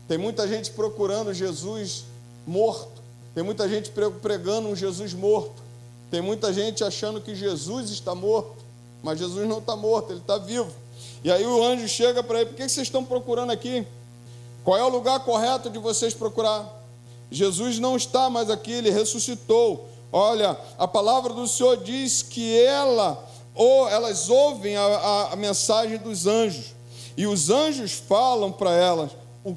Tem muita gente procurando Jesus morto, tem muita gente pregando um Jesus morto, tem muita gente achando que Jesus está morto, mas Jesus não está morto, ele está vivo. E aí o anjo chega para ele: por que vocês estão procurando aqui? Qual é o lugar correto de vocês procurar? Jesus não está mais aqui, ele ressuscitou. Olha, a palavra do Senhor diz que elas ouvem a mensagem dos anjos, e os anjos falam para elas o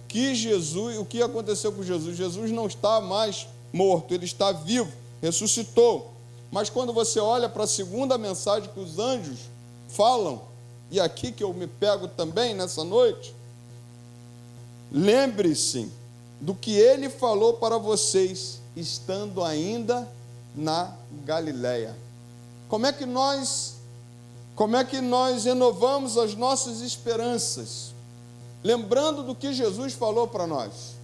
que aconteceu com Jesus. Jesus não está mais morto, ele está vivo, ressuscitou. Mas quando você olha para a segunda mensagem que os anjos falam, e aqui que eu me pego também nessa noite, lembre-se do que ele falou para vocês, estando ainda na Galileia. Como é que nós renovamos as nossas esperanças? Lembrando do que Jesus falou para nós.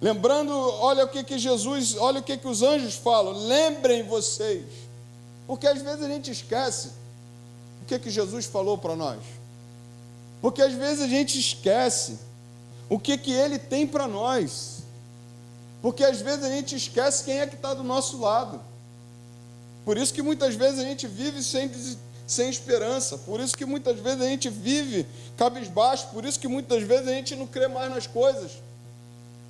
Lembrando, olha o que os anjos falam, lembrem vocês. Porque às vezes a gente esquece o que Jesus falou para nós. Porque às vezes a gente esquece o que ele tem para nós. Porque às vezes a gente esquece quem é que está do nosso lado. Por isso que muitas vezes a gente vive sem esperança. Por isso que muitas vezes a gente vive cabisbaixo. Por isso que muitas vezes a gente não crê mais nas coisas.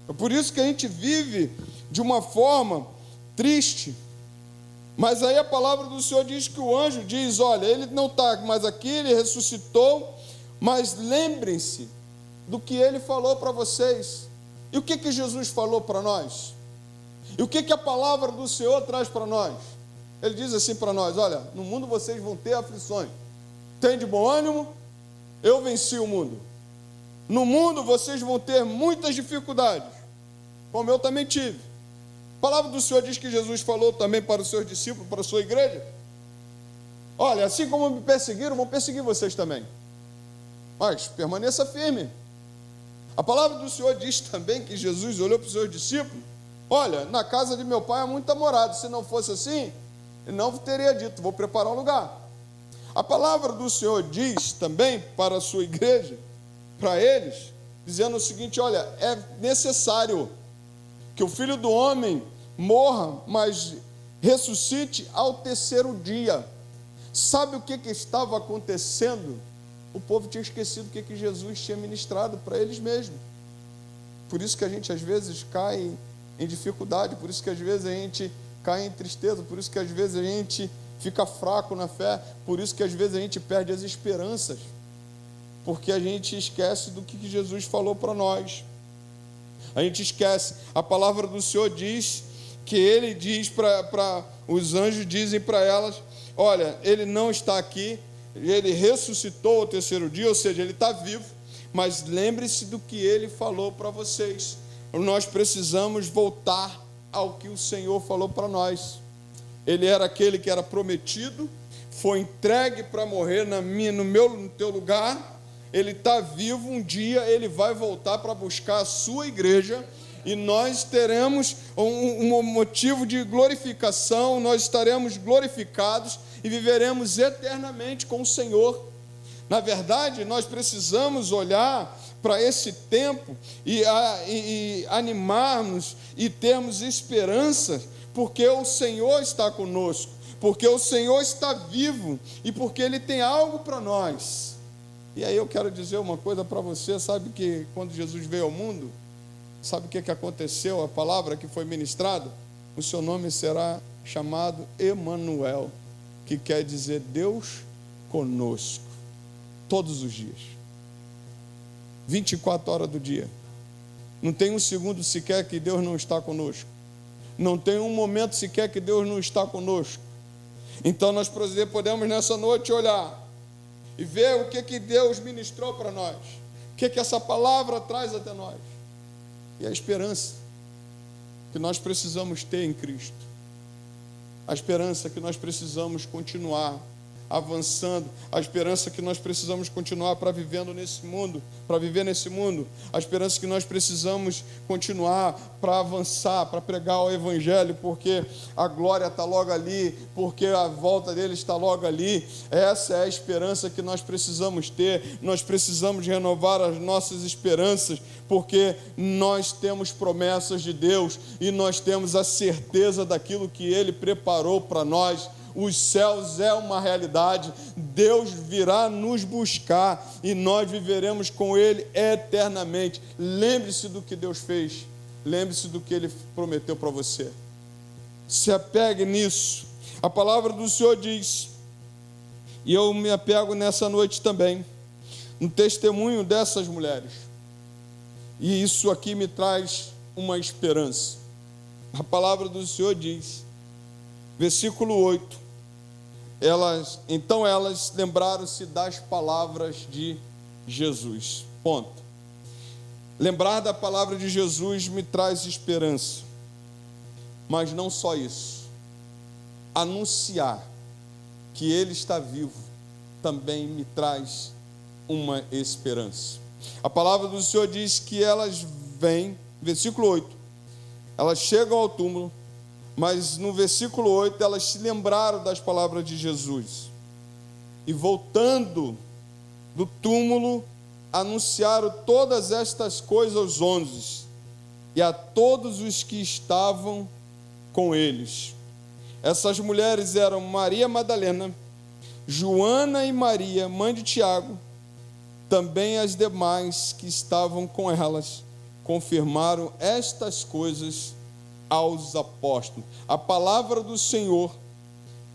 É por isso que a gente vive de uma forma triste. Mas aí a palavra do Senhor diz que o anjo diz, olha, ele não está mais aqui, ele ressuscitou, mas lembrem-se do que ele falou para vocês. E o que Jesus falou para nós? E o que a palavra do Senhor traz para nós? Ele diz assim para nós, olha, no mundo vocês vão ter aflições. Tem de bom ânimo? Eu venci o mundo. No mundo vocês vão ter muitas dificuldades, como eu também tive. A palavra do Senhor diz que Jesus falou também para os seus discípulos, para a sua igreja. Olha, assim como me perseguiram, vão perseguir vocês também. Mas permaneça firme. A palavra do Senhor diz também que Jesus olhou para os seus discípulos. Olha, na casa de meu pai há muita morada. Se não fosse assim, ele não teria dito, vou preparar um lugar. A palavra do Senhor diz também para a sua igreja, para eles, dizendo o seguinte, olha, é necessário que o Filho do Homem morra, mas ressuscite ao terceiro dia. Sabe o que estava acontecendo? O povo tinha esquecido o que Jesus tinha ministrado para eles mesmos. Por isso que a gente às vezes cai em dificuldade, por isso que às vezes a gente cai em tristeza, por isso que às vezes a gente fica fraco na fé, por isso que às vezes a gente perde as esperanças, porque a gente esquece do que Jesus falou para nós. A gente esquece. A palavra do Senhor diz que ele diz para os anjos, dizem para elas, olha, ele não está aqui, ele ressuscitou ao terceiro dia, ou seja, ele está vivo, mas lembre-se do que ele falou para vocês. Nós precisamos voltar ao que o Senhor falou para nós. Ele era aquele que era prometido, foi entregue para morrer no teu lugar. Ele está vivo, um dia ele vai voltar para buscar a sua igreja, e nós teremos um motivo de glorificação, nós estaremos glorificados e viveremos eternamente com o Senhor. Na verdade, nós precisamos olhar para esse tempo e animarmos e termos esperança, porque o Senhor está conosco, porque o Senhor está vivo e porque Ele tem algo para nós. E aí eu quero dizer uma coisa para você, sabe que quando Jesus veio ao mundo, sabe o que aconteceu? A palavra que foi ministrada, o seu nome será chamado Emanuel, que quer dizer Deus conosco, todos os dias, 24 horas do dia. Não tem um segundo sequer que Deus não está conosco, não tem um momento sequer que Deus não está conosco. Então nós podemos nessa noite olhar e ver o que Deus ministrou para nós, o que essa palavra traz até nós, e a esperança que nós precisamos ter em Cristo, a esperança que nós precisamos continuar avançando, a esperança que nós precisamos continuar para viver nesse mundo, a esperança que nós precisamos continuar para avançar, para pregar o Evangelho, porque a glória está logo ali, porque a volta dele está logo ali. Essa é a esperança que nós precisamos ter. Nós precisamos renovar as nossas esperanças, porque nós temos promessas de Deus e nós temos a certeza daquilo que Ele preparou para nós. Os céus é uma realidade, Deus virá nos buscar e nós viveremos com Ele eternamente. Lembre-se do que Deus fez, lembre-se do que Ele prometeu para você. Se apegue nisso. A palavra do Senhor diz, e eu me apego nessa noite também, no testemunho dessas mulheres. E isso aqui me traz uma esperança. A palavra do Senhor diz, versículo 8, então elas lembraram-se das palavras de Jesus. Ponto. Lembrar da palavra de Jesus me traz esperança. Mas não só isso. Anunciar que Ele está vivo também me traz uma esperança. A palavra do Senhor diz que elas vêm, versículo 8, elas chegam ao túmulo, mas no versículo 8 elas se lembraram das palavras de Jesus. E voltando do túmulo, anunciaram todas estas coisas aos 11 e a todos os que estavam com eles. Essas mulheres eram Maria Madalena, Joana e Maria, mãe de Tiago. Também as demais que estavam com elas confirmaram estas coisas aos apóstolos. A palavra do Senhor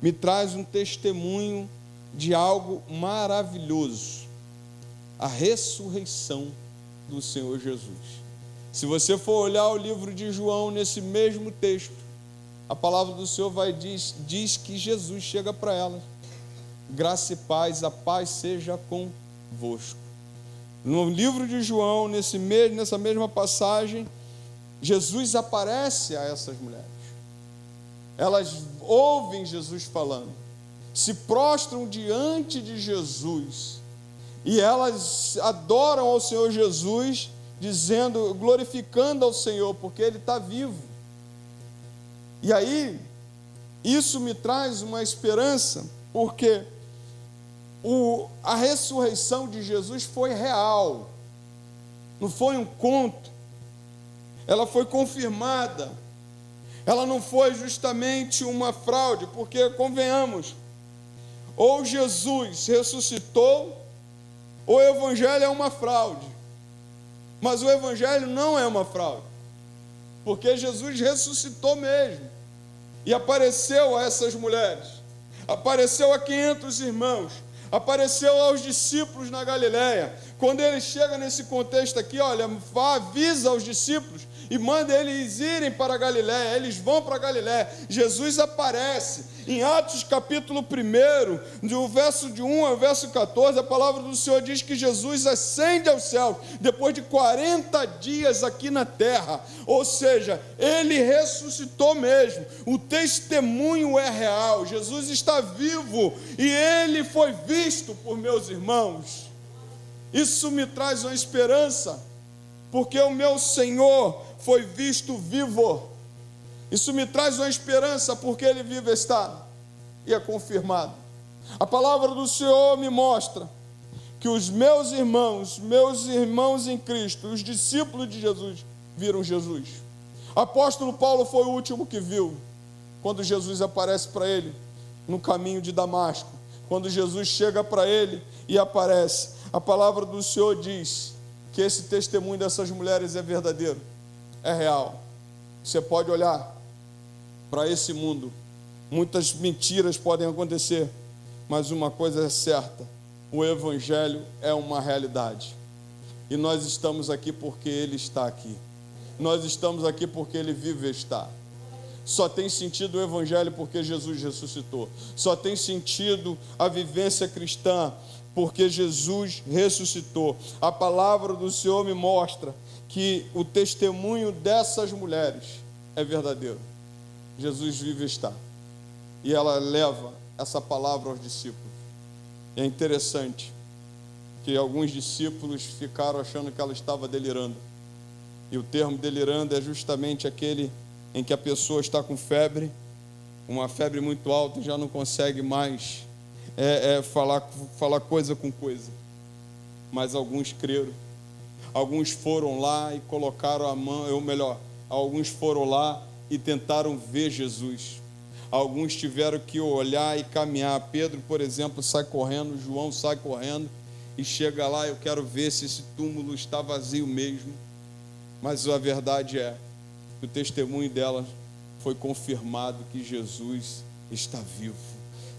me traz um testemunho de algo maravilhoso: a ressurreição do Senhor Jesus. Se você for olhar o livro de João, nesse mesmo texto, a palavra do Senhor diz que Jesus chega para elas: graça e paz, a paz seja convosco. No livro de João, nessa mesma passagem, Jesus aparece a essas mulheres. Elas ouvem Jesus falando, se prostram diante de Jesus, e elas adoram ao Senhor Jesus, dizendo, glorificando ao Senhor, porque Ele está vivo. E aí, isso me traz uma esperança, porque a ressurreição de Jesus foi real, não foi um conto, ela foi confirmada, ela não foi justamente uma fraude, porque, convenhamos, ou Jesus ressuscitou, ou o Evangelho é uma fraude, mas o Evangelho não é uma fraude, porque Jesus ressuscitou mesmo, e apareceu a essas mulheres, apareceu a 500 irmãos, apareceu aos discípulos na Galileia. Quando ele chega nesse contexto aqui, olha, avisa aos discípulos e manda eles irem para a Galileia. Eles vão para a Galileia. Jesus aparece em Atos capítulo 1, do verso de 1 ao verso 14, a palavra do Senhor diz que Jesus ascende ao céu depois de 40 dias aqui na terra, ou seja, ele ressuscitou mesmo, o testemunho é real, Jesus está vivo e ele foi visto por meus irmãos. Isso me traz uma esperança, porque o meu Senhor foi visto vivo. Isso me traz uma esperança, porque Ele vive está, e é confirmado. A palavra do Senhor me mostra que os meus irmãos em Cristo, os discípulos de Jesus, viram Jesus. O apóstolo Paulo foi o último que viu, quando Jesus aparece para ele no caminho de Damasco, quando Jesus chega para ele e aparece. A palavra do Senhor diz que esse testemunho dessas mulheres é verdadeiro, é real. Você pode olhar para esse mundo, muitas mentiras podem acontecer, mas uma coisa é certa: o Evangelho é uma realidade, e nós estamos aqui porque Ele está aqui, nós estamos aqui porque Ele vive e está. Só tem sentido o Evangelho porque Jesus ressuscitou, só tem sentido a vivência cristã porque Jesus ressuscitou. A palavra do Senhor me mostra que o testemunho dessas mulheres é verdadeiro. Jesus vive e está. E ela leva essa palavra aos discípulos. E é interessante que alguns discípulos ficaram achando que ela estava delirando. E o termo delirando é justamente aquele em que a pessoa está com uma febre muito alta e já não consegue mais falar coisa com coisa. Mas alguns creram, alguns foram lá e colocaram a mão, alguns foram lá e tentaram ver Jesus. Alguns tiveram que olhar e caminhar. Pedro, por exemplo, sai correndo, João sai correndo e chega lá: eu quero ver se esse túmulo está vazio mesmo. Mas a verdade é que o testemunho dela foi confirmado, que Jesus está vivo,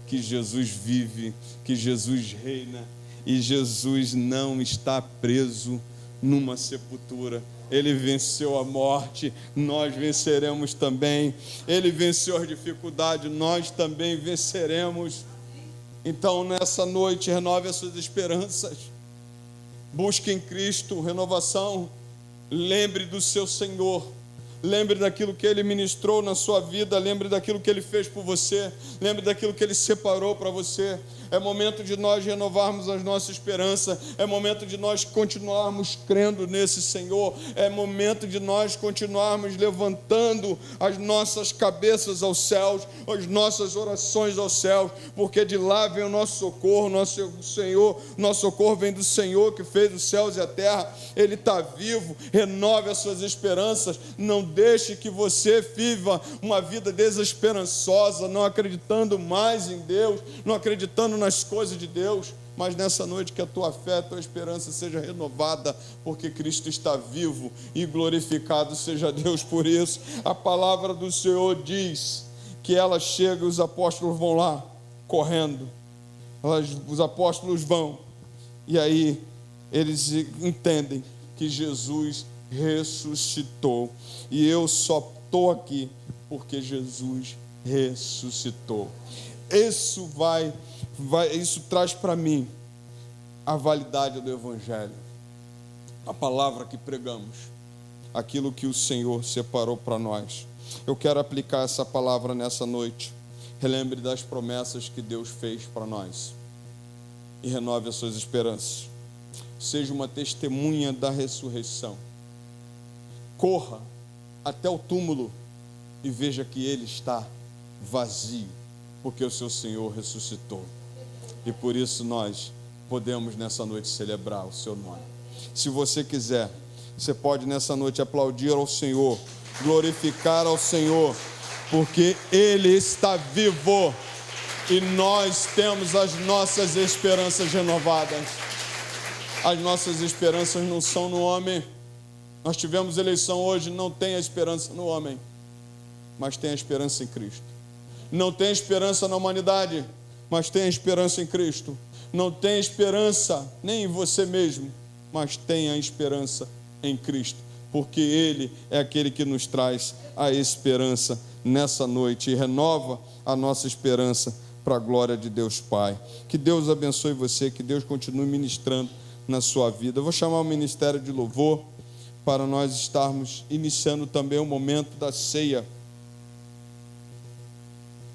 que Jesus vive, que Jesus reina, e Jesus não está preso numa sepultura. Ele venceu a morte, nós venceremos também. Ele venceu as dificuldades, nós também venceremos. Então, nessa noite, renove as suas esperanças. Busque em Cristo renovação. lembre do seu Senhor. Lembre daquilo que Ele ministrou na sua vida. Lembre daquilo que Ele fez por você. Lembre daquilo que Ele separou para você. É momento de nós renovarmos a nossa esperança. É momento de nós continuarmos crendo nesse Senhor. É momento de nós continuarmos levantando as nossas cabeças aos céus, as nossas orações aos céus, porque de lá vem o nosso socorro. Nosso Senhor, nosso socorro vem do Senhor que fez os céus e a terra. Ele está vivo. Renove as suas esperanças. Não deixe que você viva uma vida desesperançosa, não acreditando mais em Deus, não acreditando nas coisas de Deus, mas nessa noite que a tua fé, a tua esperança seja renovada, porque Cristo está vivo, e glorificado seja Deus por isso. A palavra do Senhor diz que ela chega e os apóstolos vão lá, correndo, os apóstolos vão, e aí eles entendem que Jesus ressuscitou, e eu só estou aqui porque Jesus ressuscitou. Isso isso traz para mim a validade do Evangelho, a palavra que pregamos, aquilo que o Senhor separou para nós. Eu quero aplicar essa palavra nessa noite. Relembre das promessas que Deus fez para nós e renove as suas esperanças. Seja uma testemunha da ressurreição. Corra até o túmulo e veja que ele está vazio, porque o seu Senhor ressuscitou. E por isso nós podemos nessa noite celebrar o seu nome. Se você quiser, você pode nessa noite aplaudir ao Senhor, glorificar ao Senhor, porque Ele está vivo e nós temos as nossas esperanças renovadas. As nossas esperanças não são no homem. Nós tivemos eleição hoje, não tem a esperança no homem, mas tem a esperança em Cristo. Não tem esperança na humanidade, mas tem a esperança em Cristo. Não tem esperança nem em você mesmo, mas tem a esperança em Cristo, porque Ele é aquele que nos traz a esperança nessa noite e renova a nossa esperança para a glória de Deus Pai. Que Deus abençoe você, que Deus continue ministrando na sua vida. Eu vou chamar o Ministério de Louvor para nós estarmos iniciando também o momento da ceia.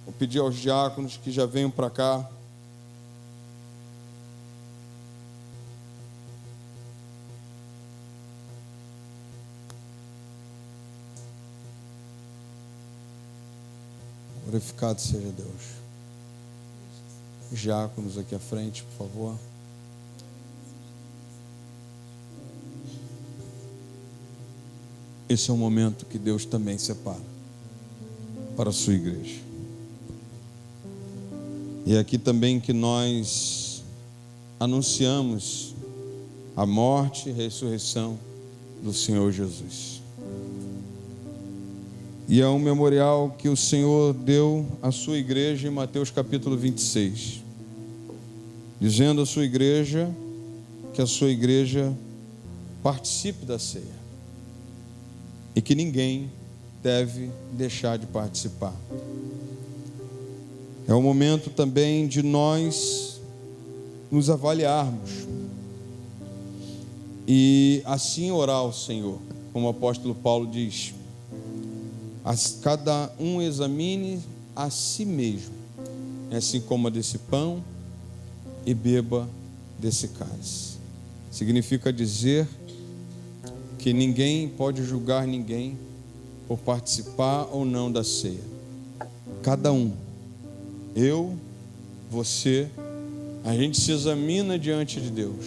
Vou pedir aos diáconos que já venham para cá. Glorificado seja Deus. Os diáconos aqui à frente, por favor. Esse é um momento que Deus também separa para a sua igreja. E é aqui também que nós anunciamos a morte e ressurreição do Senhor Jesus. E é um memorial que o Senhor deu à sua igreja em Mateus capítulo 26, dizendo à sua igreja que a sua igreja participe da ceia e que ninguém deve deixar de participar. É o momento também de nós nos avaliarmos e assim orar ao Senhor, como o apóstolo Paulo diz: cada um examine a si mesmo, assim coma desse pão e beba desse cálice. Significa dizer que ninguém pode julgar ninguém por participar ou não da ceia. Cada um, eu, você, a gente se examina diante de Deus.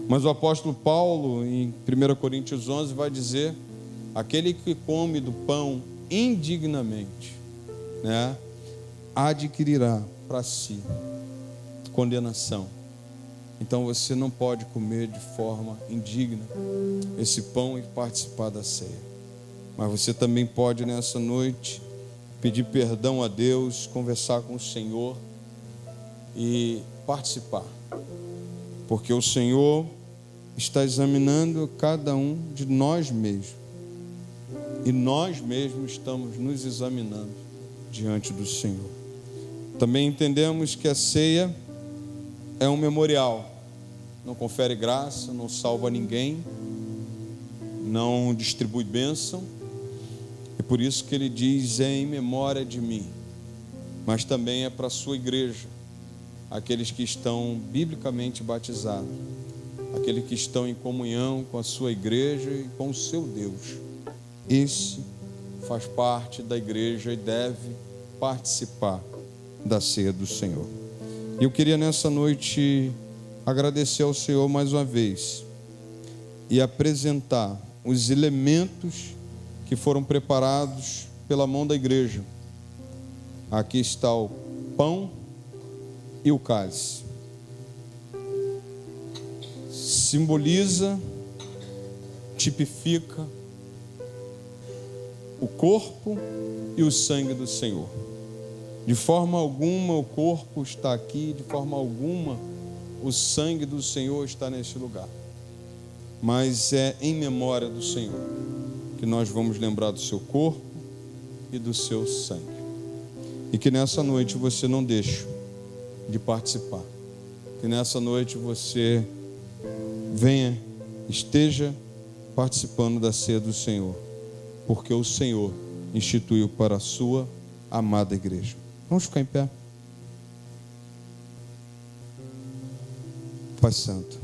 Mas o apóstolo Paulo, em 1 Coríntios 11, vai dizer: aquele que come do pão indignamente, adquirirá para si condenação. Então você não pode comer de forma indigna esse pão e participar da ceia. Mas você também pode nessa noite pedir perdão a Deus, conversar com o Senhor e participar, porque o Senhor está examinando cada um de nós mesmos, e nós mesmos estamos nos examinando diante do Senhor. Também entendemos que a ceia é um memorial, não confere graça, não salva ninguém, não distribui bênção, e por isso que ele diz: é em memória de mim. Mas também é para a sua igreja, aqueles que estão biblicamente batizados, aqueles que estão em comunhão com a sua igreja e com o seu Deus. Esse faz parte da igreja e deve participar da ceia do Senhor. E eu queria nessa noite agradecer ao Senhor mais uma vez e apresentar os elementos que foram preparados pela mão da igreja. Aqui está o pão e o cálice. Simboliza, tipifica o corpo e o sangue do Senhor. De forma alguma o corpo está aqui, de forma alguma o sangue do Senhor está nesse lugar. Mas é em memória do Senhor que nós vamos lembrar do seu corpo e do seu sangue. E que nessa noite você não deixe de participar. Que nessa noite você venha, esteja participando da ceia do Senhor, porque o Senhor instituiu para a sua amada igreja. Vamos ficar em pé. Pai Santo,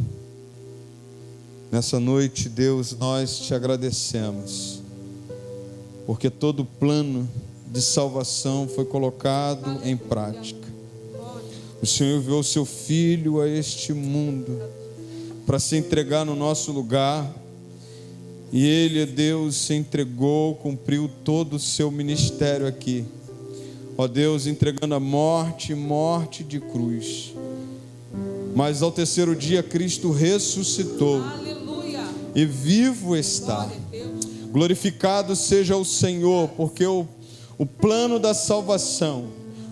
nessa noite, Deus, nós te agradecemos, porque todo o plano de salvação foi colocado em prática. O Senhor enviou o seu Filho a este mundo para se entregar no nosso lugar, e Ele, Deus, se entregou, cumpriu todo o seu ministério aqui. Ó Deus, entregando a morte de cruz. Mas ao terceiro dia Cristo ressuscitou. Aleluia. E vivo está. Glorificado seja o Senhor, porque o plano da salvação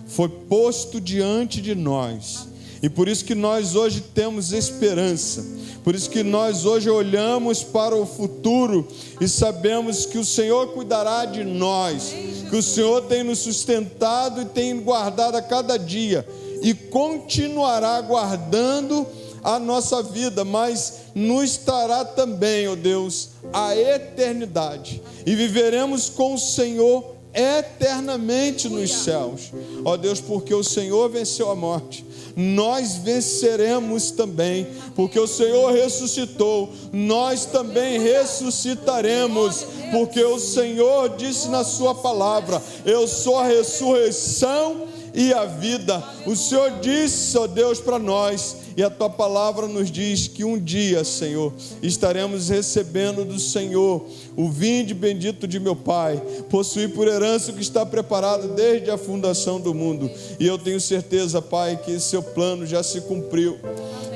foi posto diante de nós. E por isso que nós hoje temos esperança. Por isso que nós hoje olhamos para o futuro e sabemos que o Senhor cuidará de nós, que o Senhor tem nos sustentado e tem guardado a cada dia, e continuará guardando a nossa vida, mas nos estará também, ó Deus, a eternidade, e viveremos com o Senhor eternamente nos céus. Ó Deus, porque o Senhor venceu a morte, nós venceremos também, porque o Senhor ressuscitou, nós também ressuscitaremos, porque o Senhor disse na sua palavra: eu sou a ressurreição e a vida. O Senhor disse, ó Deus, para nós, e a tua palavra nos diz que um dia, Senhor, estaremos recebendo do Senhor o vinde bendito de meu Pai, possuir por herança o que está preparado desde a fundação do mundo. E eu tenho certeza, Pai, que esse seu plano já se cumpriu,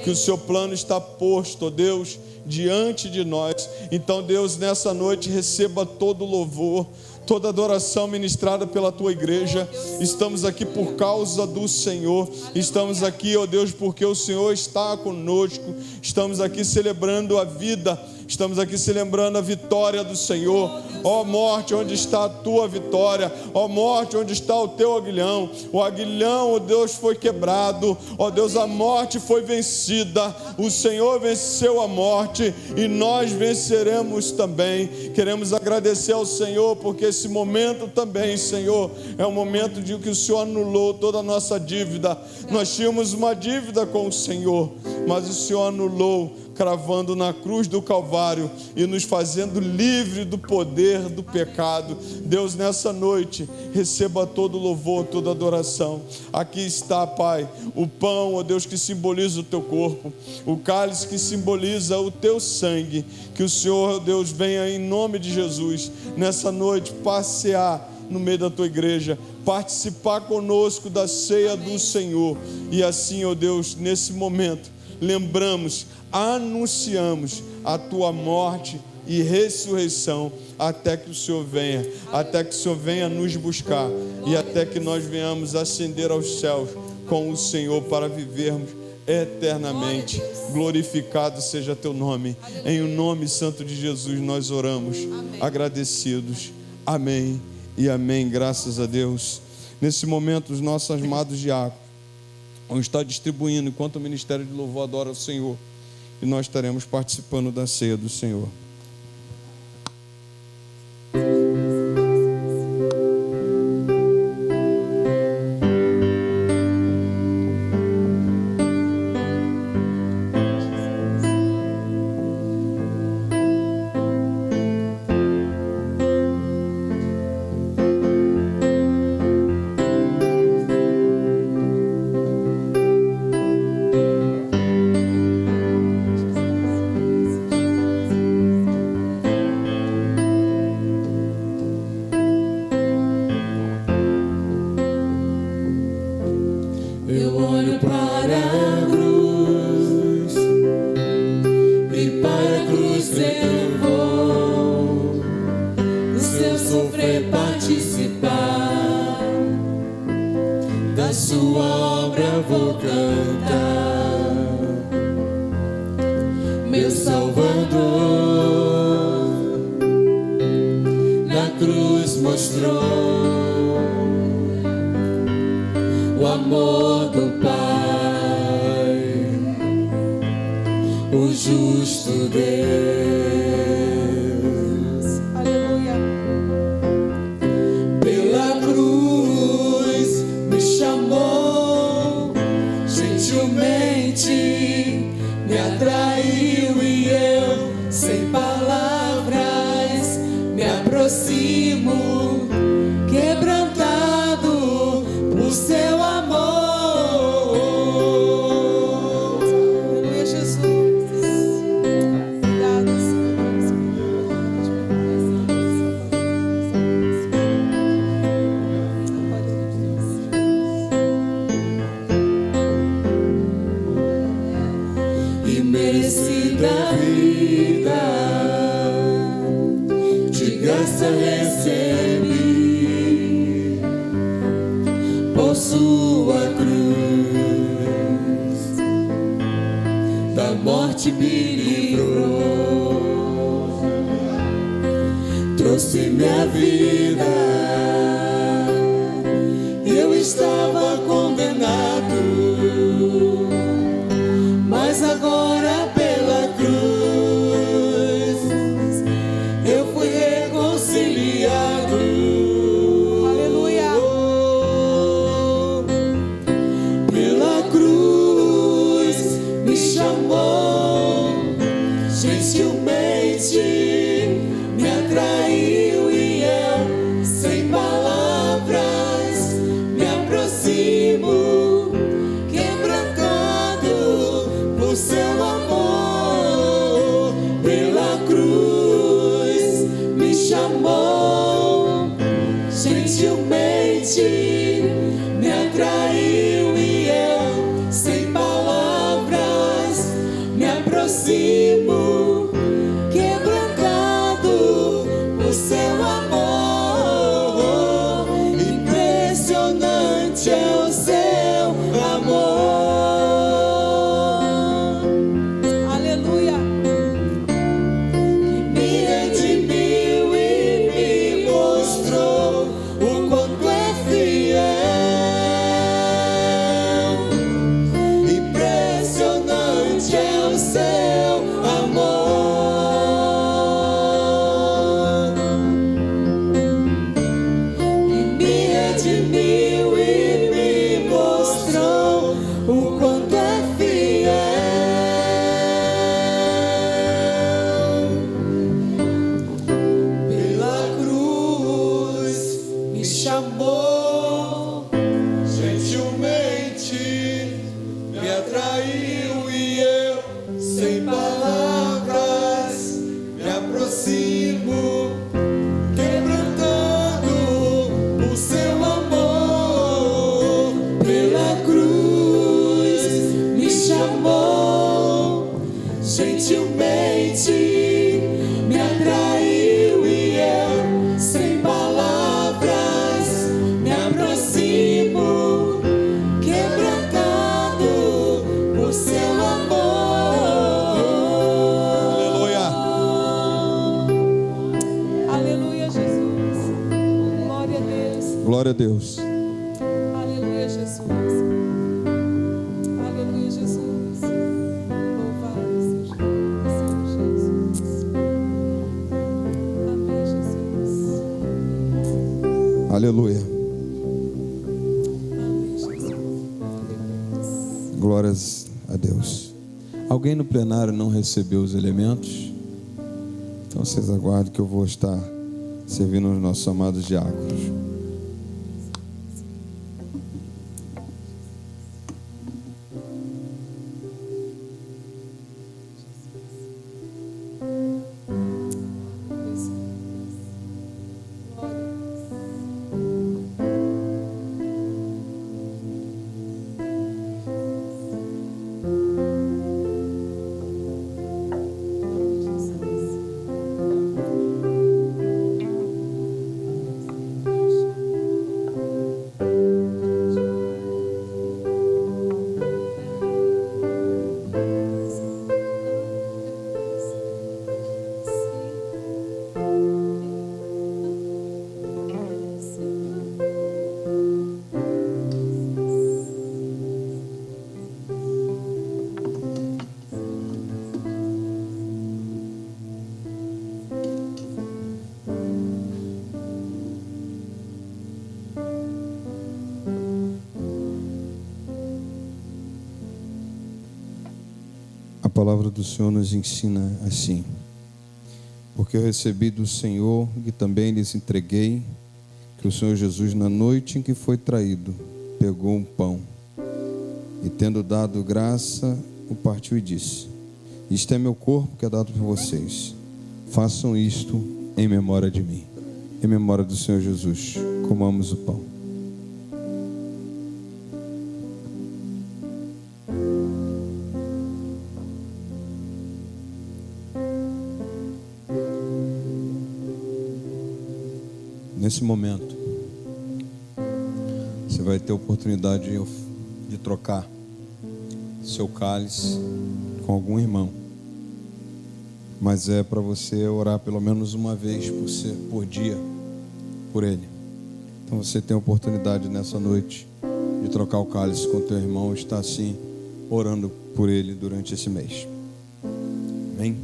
que o seu plano está posto, ó Deus, diante de nós. Então, Deus, nessa noite receba todo o louvor, toda adoração ministrada pela tua igreja. Estamos aqui por causa do Senhor. Estamos aqui, ó Deus, porque o Senhor está conosco. Estamos aqui celebrando a vida. Estamos aqui celebrando a vitória do Senhor. Ó morte, onde está a tua vitória? Ó morte, onde está o teu aguilhão? O aguilhão, ó Deus, foi quebrado. Ó Deus, a morte foi vencida. O Senhor venceu a morte e nós venceremos também. Queremos agradecer ao Senhor, porque esse momento também, Senhor, é um momento de que o Senhor anulou toda a nossa dívida. Nós tínhamos uma dívida com o Senhor, mas o Senhor anulou, cravando na cruz do Calvário e nos fazendo livre do poder do pecado. Deus, nessa noite, receba todo louvor, toda adoração. Aqui está, Pai, o pão, ó Deus, que simboliza o teu corpo, o cálice que simboliza o teu sangue. Que o Senhor, ó Deus, venha em nome de Jesus, nessa noite, passear no meio da tua igreja, participar conosco da ceia do Senhor. E assim, ó Deus, nesse momento, lembramos, anunciamos a tua morte e ressurreição, até que o Senhor venha, até que o Senhor venha nos buscar, e até que nós venhamos ascender aos céus com o Senhor para vivermos eternamente. Glorificado seja teu nome. Em o nome santo de Jesus nós oramos, agradecidos. Amém e amém. Graças a Deus. Nesse momento, os nossos amados diáconos vão estar distribuindo, enquanto o ministério de louvor adora o Senhor, e nós estaremos participando da ceia do Senhor. Eu olho para a cruz e para a cruz eu vou, no seu sofrer participar, da sua obra vou cantar. Meu Salvador na cruz mostrou o amor do Pai, o justo Deus. Aleluia. Pela cruz me chamou, gentilmente me atraiu e eu, sem palavras, me aproximo, quebrantado por seu amor. Aleluia, Jesus. Obrigada, E merecida vida de graça recebi, por sua cruz da morte me livrou, trouxe minha vida. Eu estava condenado, mas agora pela cruz eu fui reconciliado. Aleluia. Pela cruz me chamou, gentilmente me atraiu e eu, sem palavras, me aproximo, quebrantado por seu amor. Pela cruz me chamou, gentilmente me atraiu e eu, sem palavras, me aproximo, quebrantado por seu amor. Impressionante é o seu amor. Aleluia. Me redimiu e me mostrou o quanto é fiel. Impressionante é o seu amor. Me redimiu e me mostrou o quanto é fiel. Pela cruz me chamou, gentilmente me atraiu e eu, sem palavras, me aproximo, quebrantado por seu amor. Pela cruz me chamou, gentilmente me atraiu e eu, sem palavras, me aproximo, quebrantado por seu amor. Aleluia. Aleluia, Jesus. Glória a Deus. Glória a Deus. Aleluia, Jesus. Aleluia, Jesus. Louvado seja o Senhor Jesus. Amém, Jesus. Aleluia. Amém, Jesus. Glórias a Deus. Alguém no plenário não recebeu os elementos? Então vocês aguardem que eu vou estar servindo os nossos amados diáconos. Glória a Deus. palavra do Senhor nos ensina assim: porque eu recebi do Senhor e também lhes entreguei, que o Senhor Jesus, na noite em que foi traído, pegou um pão e, tendo dado graça, o partiu e disse: isto é meu corpo que é dado por vocês, façam isto em memória de mim. Em memória do Senhor Jesus, comamos o pão. Nesse momento, você vai ter a oportunidade de trocar seu cálice com algum irmão. Mas é para você orar pelo menos uma vez por dia por ele. Então você tem a oportunidade nessa noite de trocar o cálice com teu irmão e estar assim orando por ele durante esse mês. Amém?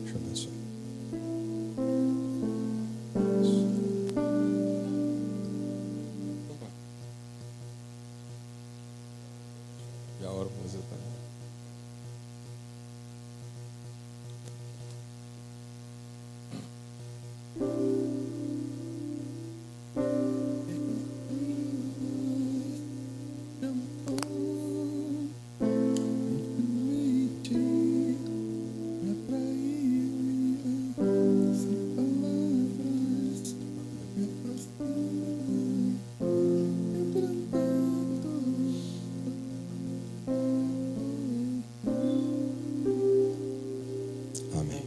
Deixa eu abençoar. Já oro por você também. Amém.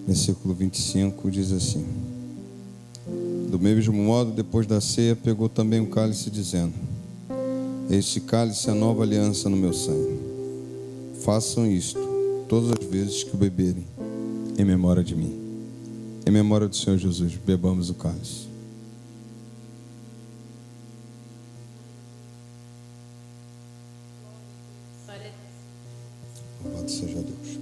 Versículo 25 diz assim: do mesmo modo, depois da ceia, pegou também um cálice, dizendo: este cálice é a nova aliança no meu sangue. Façam isto todas as vezes que o beberem, em memória de mim. Em memória do Senhor Jesus, bebamos o cálice. Louvado seja Deus.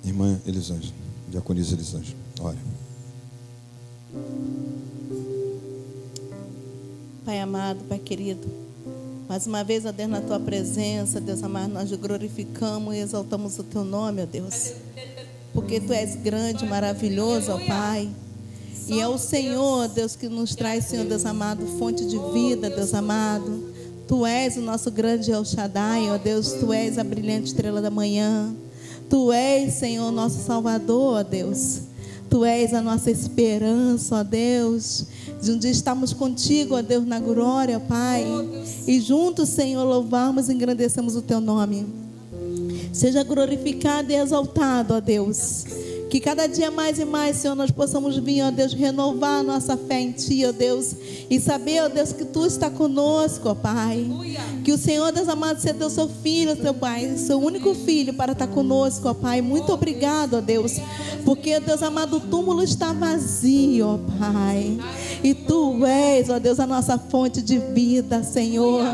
Irmã Elisângela, diaconisa Elisângela, ora. Pai amado, Pai querido, mais uma vez, ó Deus, na Tua presença, Deus amado, nós glorificamos e exaltamos o Teu nome, ó Deus, porque Tu és grande, maravilhoso, ó Pai, e é o Senhor, Deus, que nos traz, Senhor, Deus amado, fonte de vida, Deus amado. Tu és o nosso grande El Shaddai, ó Deus, Tu és a brilhante estrela da manhã. Tu és, Senhor, nosso Salvador, ó Deus. Tu és a nossa esperança, ó Deus. De um dia estamos contigo, ó Deus, na glória, Pai. E juntos, Senhor, louvamos e engrandecemos o Teu nome. Seja glorificado e exaltado, ó Deus. Que cada dia mais e mais, Senhor, nós possamos vir, ó Deus, renovar a nossa fé em Ti, ó Deus. E saber, ó Deus, que Tu está conosco, ó Pai. Que o Senhor, Deus amado, seja Teu seu filho, Teu Pai, seu único filho para estar conosco, ó Pai. Muito obrigado, ó Deus. Porque, Deus amado, o túmulo está vazio, ó Pai. E Tu és, ó Deus, a nossa fonte de vida, Senhor.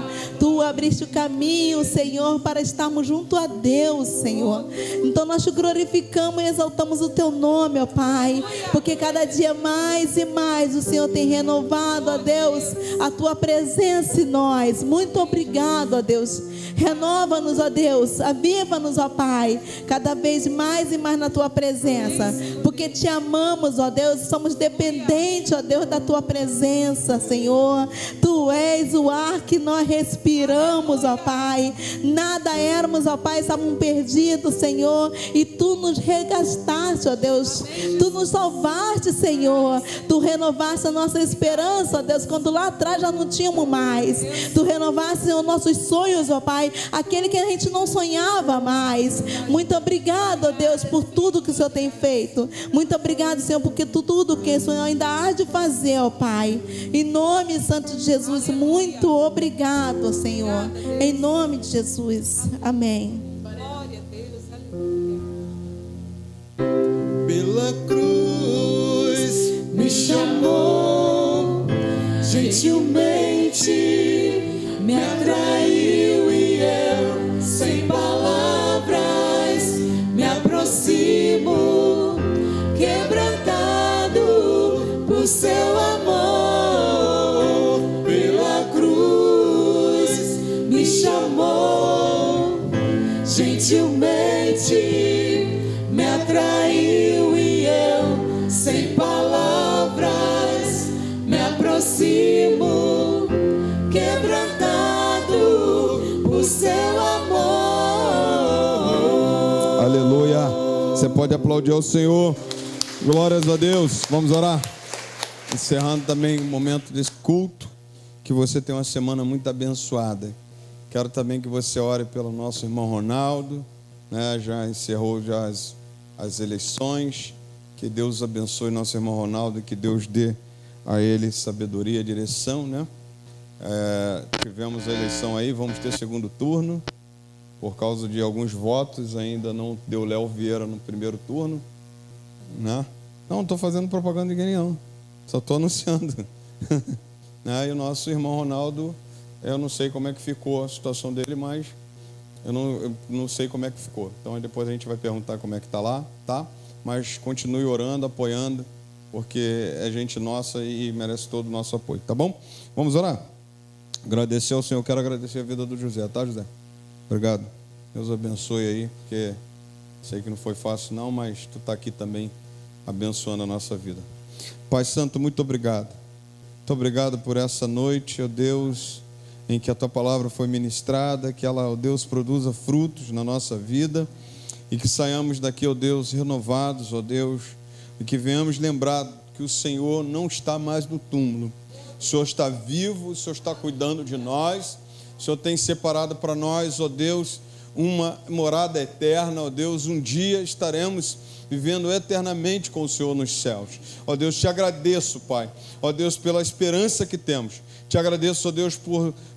Tu abriste o caminho, Senhor, para estarmos junto a Deus, Senhor. Então nós Te glorificamos e exaltamos o Teu nome, ó Pai. Porque cada dia mais e mais o Senhor tem renovado, ó Deus, a Tua presença em nós. Muito obrigado, ó Deus. Renova-nos, ó Deus. Aviva-nos, ó Pai. Cada vez mais e mais na Tua presença. Porque Te amamos, ó Deus. Somos dependentes, ó Deus, da Tua presença, Senhor. Tu és o ar que nós respiramos, ó Pai. Nada éramos, ó Pai. Estávamos perdidos, Senhor. E Tu nos regastaste, ó Deus. Tu nos salvaste, Senhor. Tu renovaste a nossa esperança, ó Deus. Quando lá atrás já não tínhamos mais. Tu renovaste, Senhor, nossos sonhos, ó Pai. Aquele que a gente não sonhava mais. Muito obrigado, ó Deus, por tudo que o Senhor tem feito. Muito obrigado, Senhor, porque tudo que o Senhor ainda há de fazer, ó Pai. Em nome santo de Jesus, muito obrigado, Senhor. Em nome de Jesus. Amém. Pela cruz me chamou, gentilmente me atraiu e eu, sem palavras, me aproximo gentilmente me atraiu e eu, sem palavras, me aproximo, quebrantado por seu amor. Aleluia. Você pode aplaudir ao Senhor. Glórias a Deus. Vamos orar. Encerrando também o momento desse culto. Que você tenha uma semana muito abençoada. Quero também que você ore pelo nosso irmão Ronaldo, né? Já encerrou as eleições. Que Deus abençoe nosso irmão Ronaldo e que Deus dê a ele sabedoria e direção, né? Tivemos a eleição aí, vamos ter segundo turno. Por causa de alguns votos, ainda não deu Léo Vieira no primeiro turno, né? Não estou fazendo propaganda de ninguém, não. Só estou anunciando. Né? E o nosso irmão Ronaldo, eu não sei como é que ficou a situação dele, mas eu não sei como é que ficou. Então depois a gente vai perguntar como é que está lá, tá? Mas continue orando, apoiando, porque é gente nossa e merece todo o nosso apoio, tá bom? Vamos orar? Agradecer ao Senhor. Eu quero agradecer a vida do José, tá, José? Obrigado. Deus abençoe aí, porque sei que não foi fácil não, mas tu está aqui também abençoando a nossa vida. Pai Santo, muito obrigado. Muito obrigado por essa noite, ó Deus, em que a tua palavra foi ministrada, que ela, ó Deus, produza frutos na nossa vida e que saiamos daqui, ó Deus, renovados, ó Deus, e que venhamos lembrar que o Senhor não está mais no túmulo. O Senhor está vivo, o Senhor está cuidando de nós. O Senhor tem separado para nós, ó Deus, uma morada eterna, ó Deus. Um dia estaremos vivendo eternamente com o Senhor nos céus. Ó Deus, te agradeço, Pai. Ó Deus, pela esperança que temos. Te agradeço, ó Deus,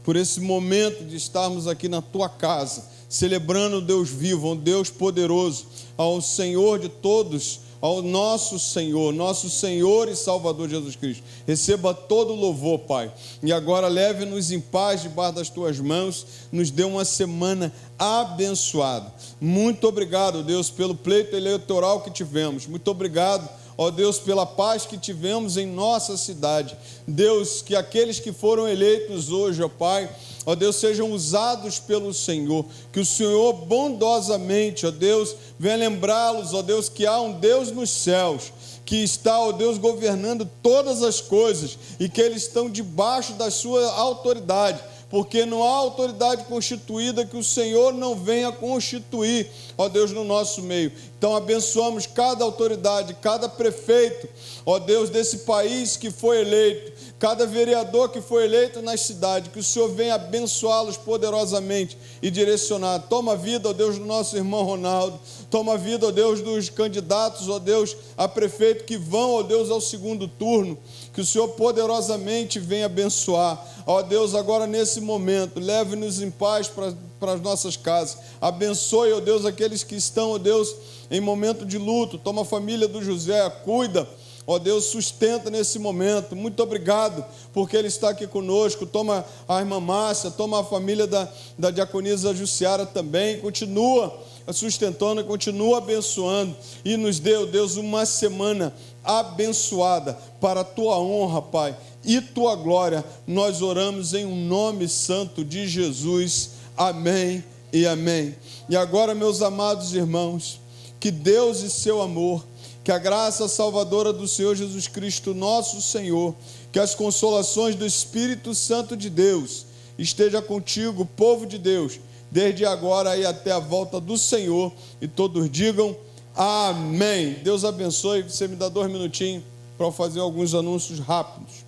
por esse momento de estarmos aqui na tua casa, celebrando o Deus vivo, um Deus poderoso, ao Senhor de todos, ao nosso Senhor e Salvador Jesus Cristo. Receba todo o louvor, Pai. E agora leve-nos em paz debaixo das tuas mãos. Nos dê uma semana abençoada. Muito obrigado, Deus, pelo pleito eleitoral que tivemos. Muito obrigado, ó Deus, pela paz que tivemos em nossa cidade. Deus, que aqueles que foram eleitos hoje, ó Pai, ó Deus, sejam usados pelo Senhor, que o Senhor bondosamente, ó Deus, venha lembrá-los, ó Deus, que há um Deus nos céus, que está, ó Deus, governando todas as coisas, e que eles estão debaixo da sua autoridade, porque não há autoridade constituída que o Senhor não venha constituir, ó Deus, no nosso meio. Então abençoamos cada autoridade, cada prefeito, ó Deus, desse país que foi eleito, cada vereador que foi eleito na cidade, que o Senhor venha abençoá-los poderosamente e direcionar. Toma a vida, ó Deus, do nosso irmão Ronaldo. Toma a vida, ó Deus, dos candidatos, ó Deus, a prefeito que vão, ó Deus, ao segundo turno. Que o Senhor poderosamente venha abençoar. Ó Deus, agora nesse momento, leve-nos em paz para as nossas casas. Abençoe, ó Deus, aqueles que estão, ó Deus, em momento de luto. Toma a família do José, cuida. Ó Deus, sustenta nesse momento. Muito obrigado, porque Ele está aqui conosco. Toma a irmã Márcia, toma a família da diaconisa Jussiara também. Continua sustentando, continua abençoando. E nos dê, ó Deus, uma semana abençoada para a Tua honra, Pai, e Tua glória. Nós oramos em um nome santo de Jesus. Amém e amém. E agora, meus amados irmãos, que Deus e seu amor, que a graça salvadora do Senhor Jesus Cristo, nosso Senhor, que as consolações do Espírito Santo de Deus esteja contigo, povo de Deus, desde agora e até a volta do Senhor. E todos digam amém. Deus abençoe. Você me dá 2 minutinhos para eu fazer alguns anúncios rápidos.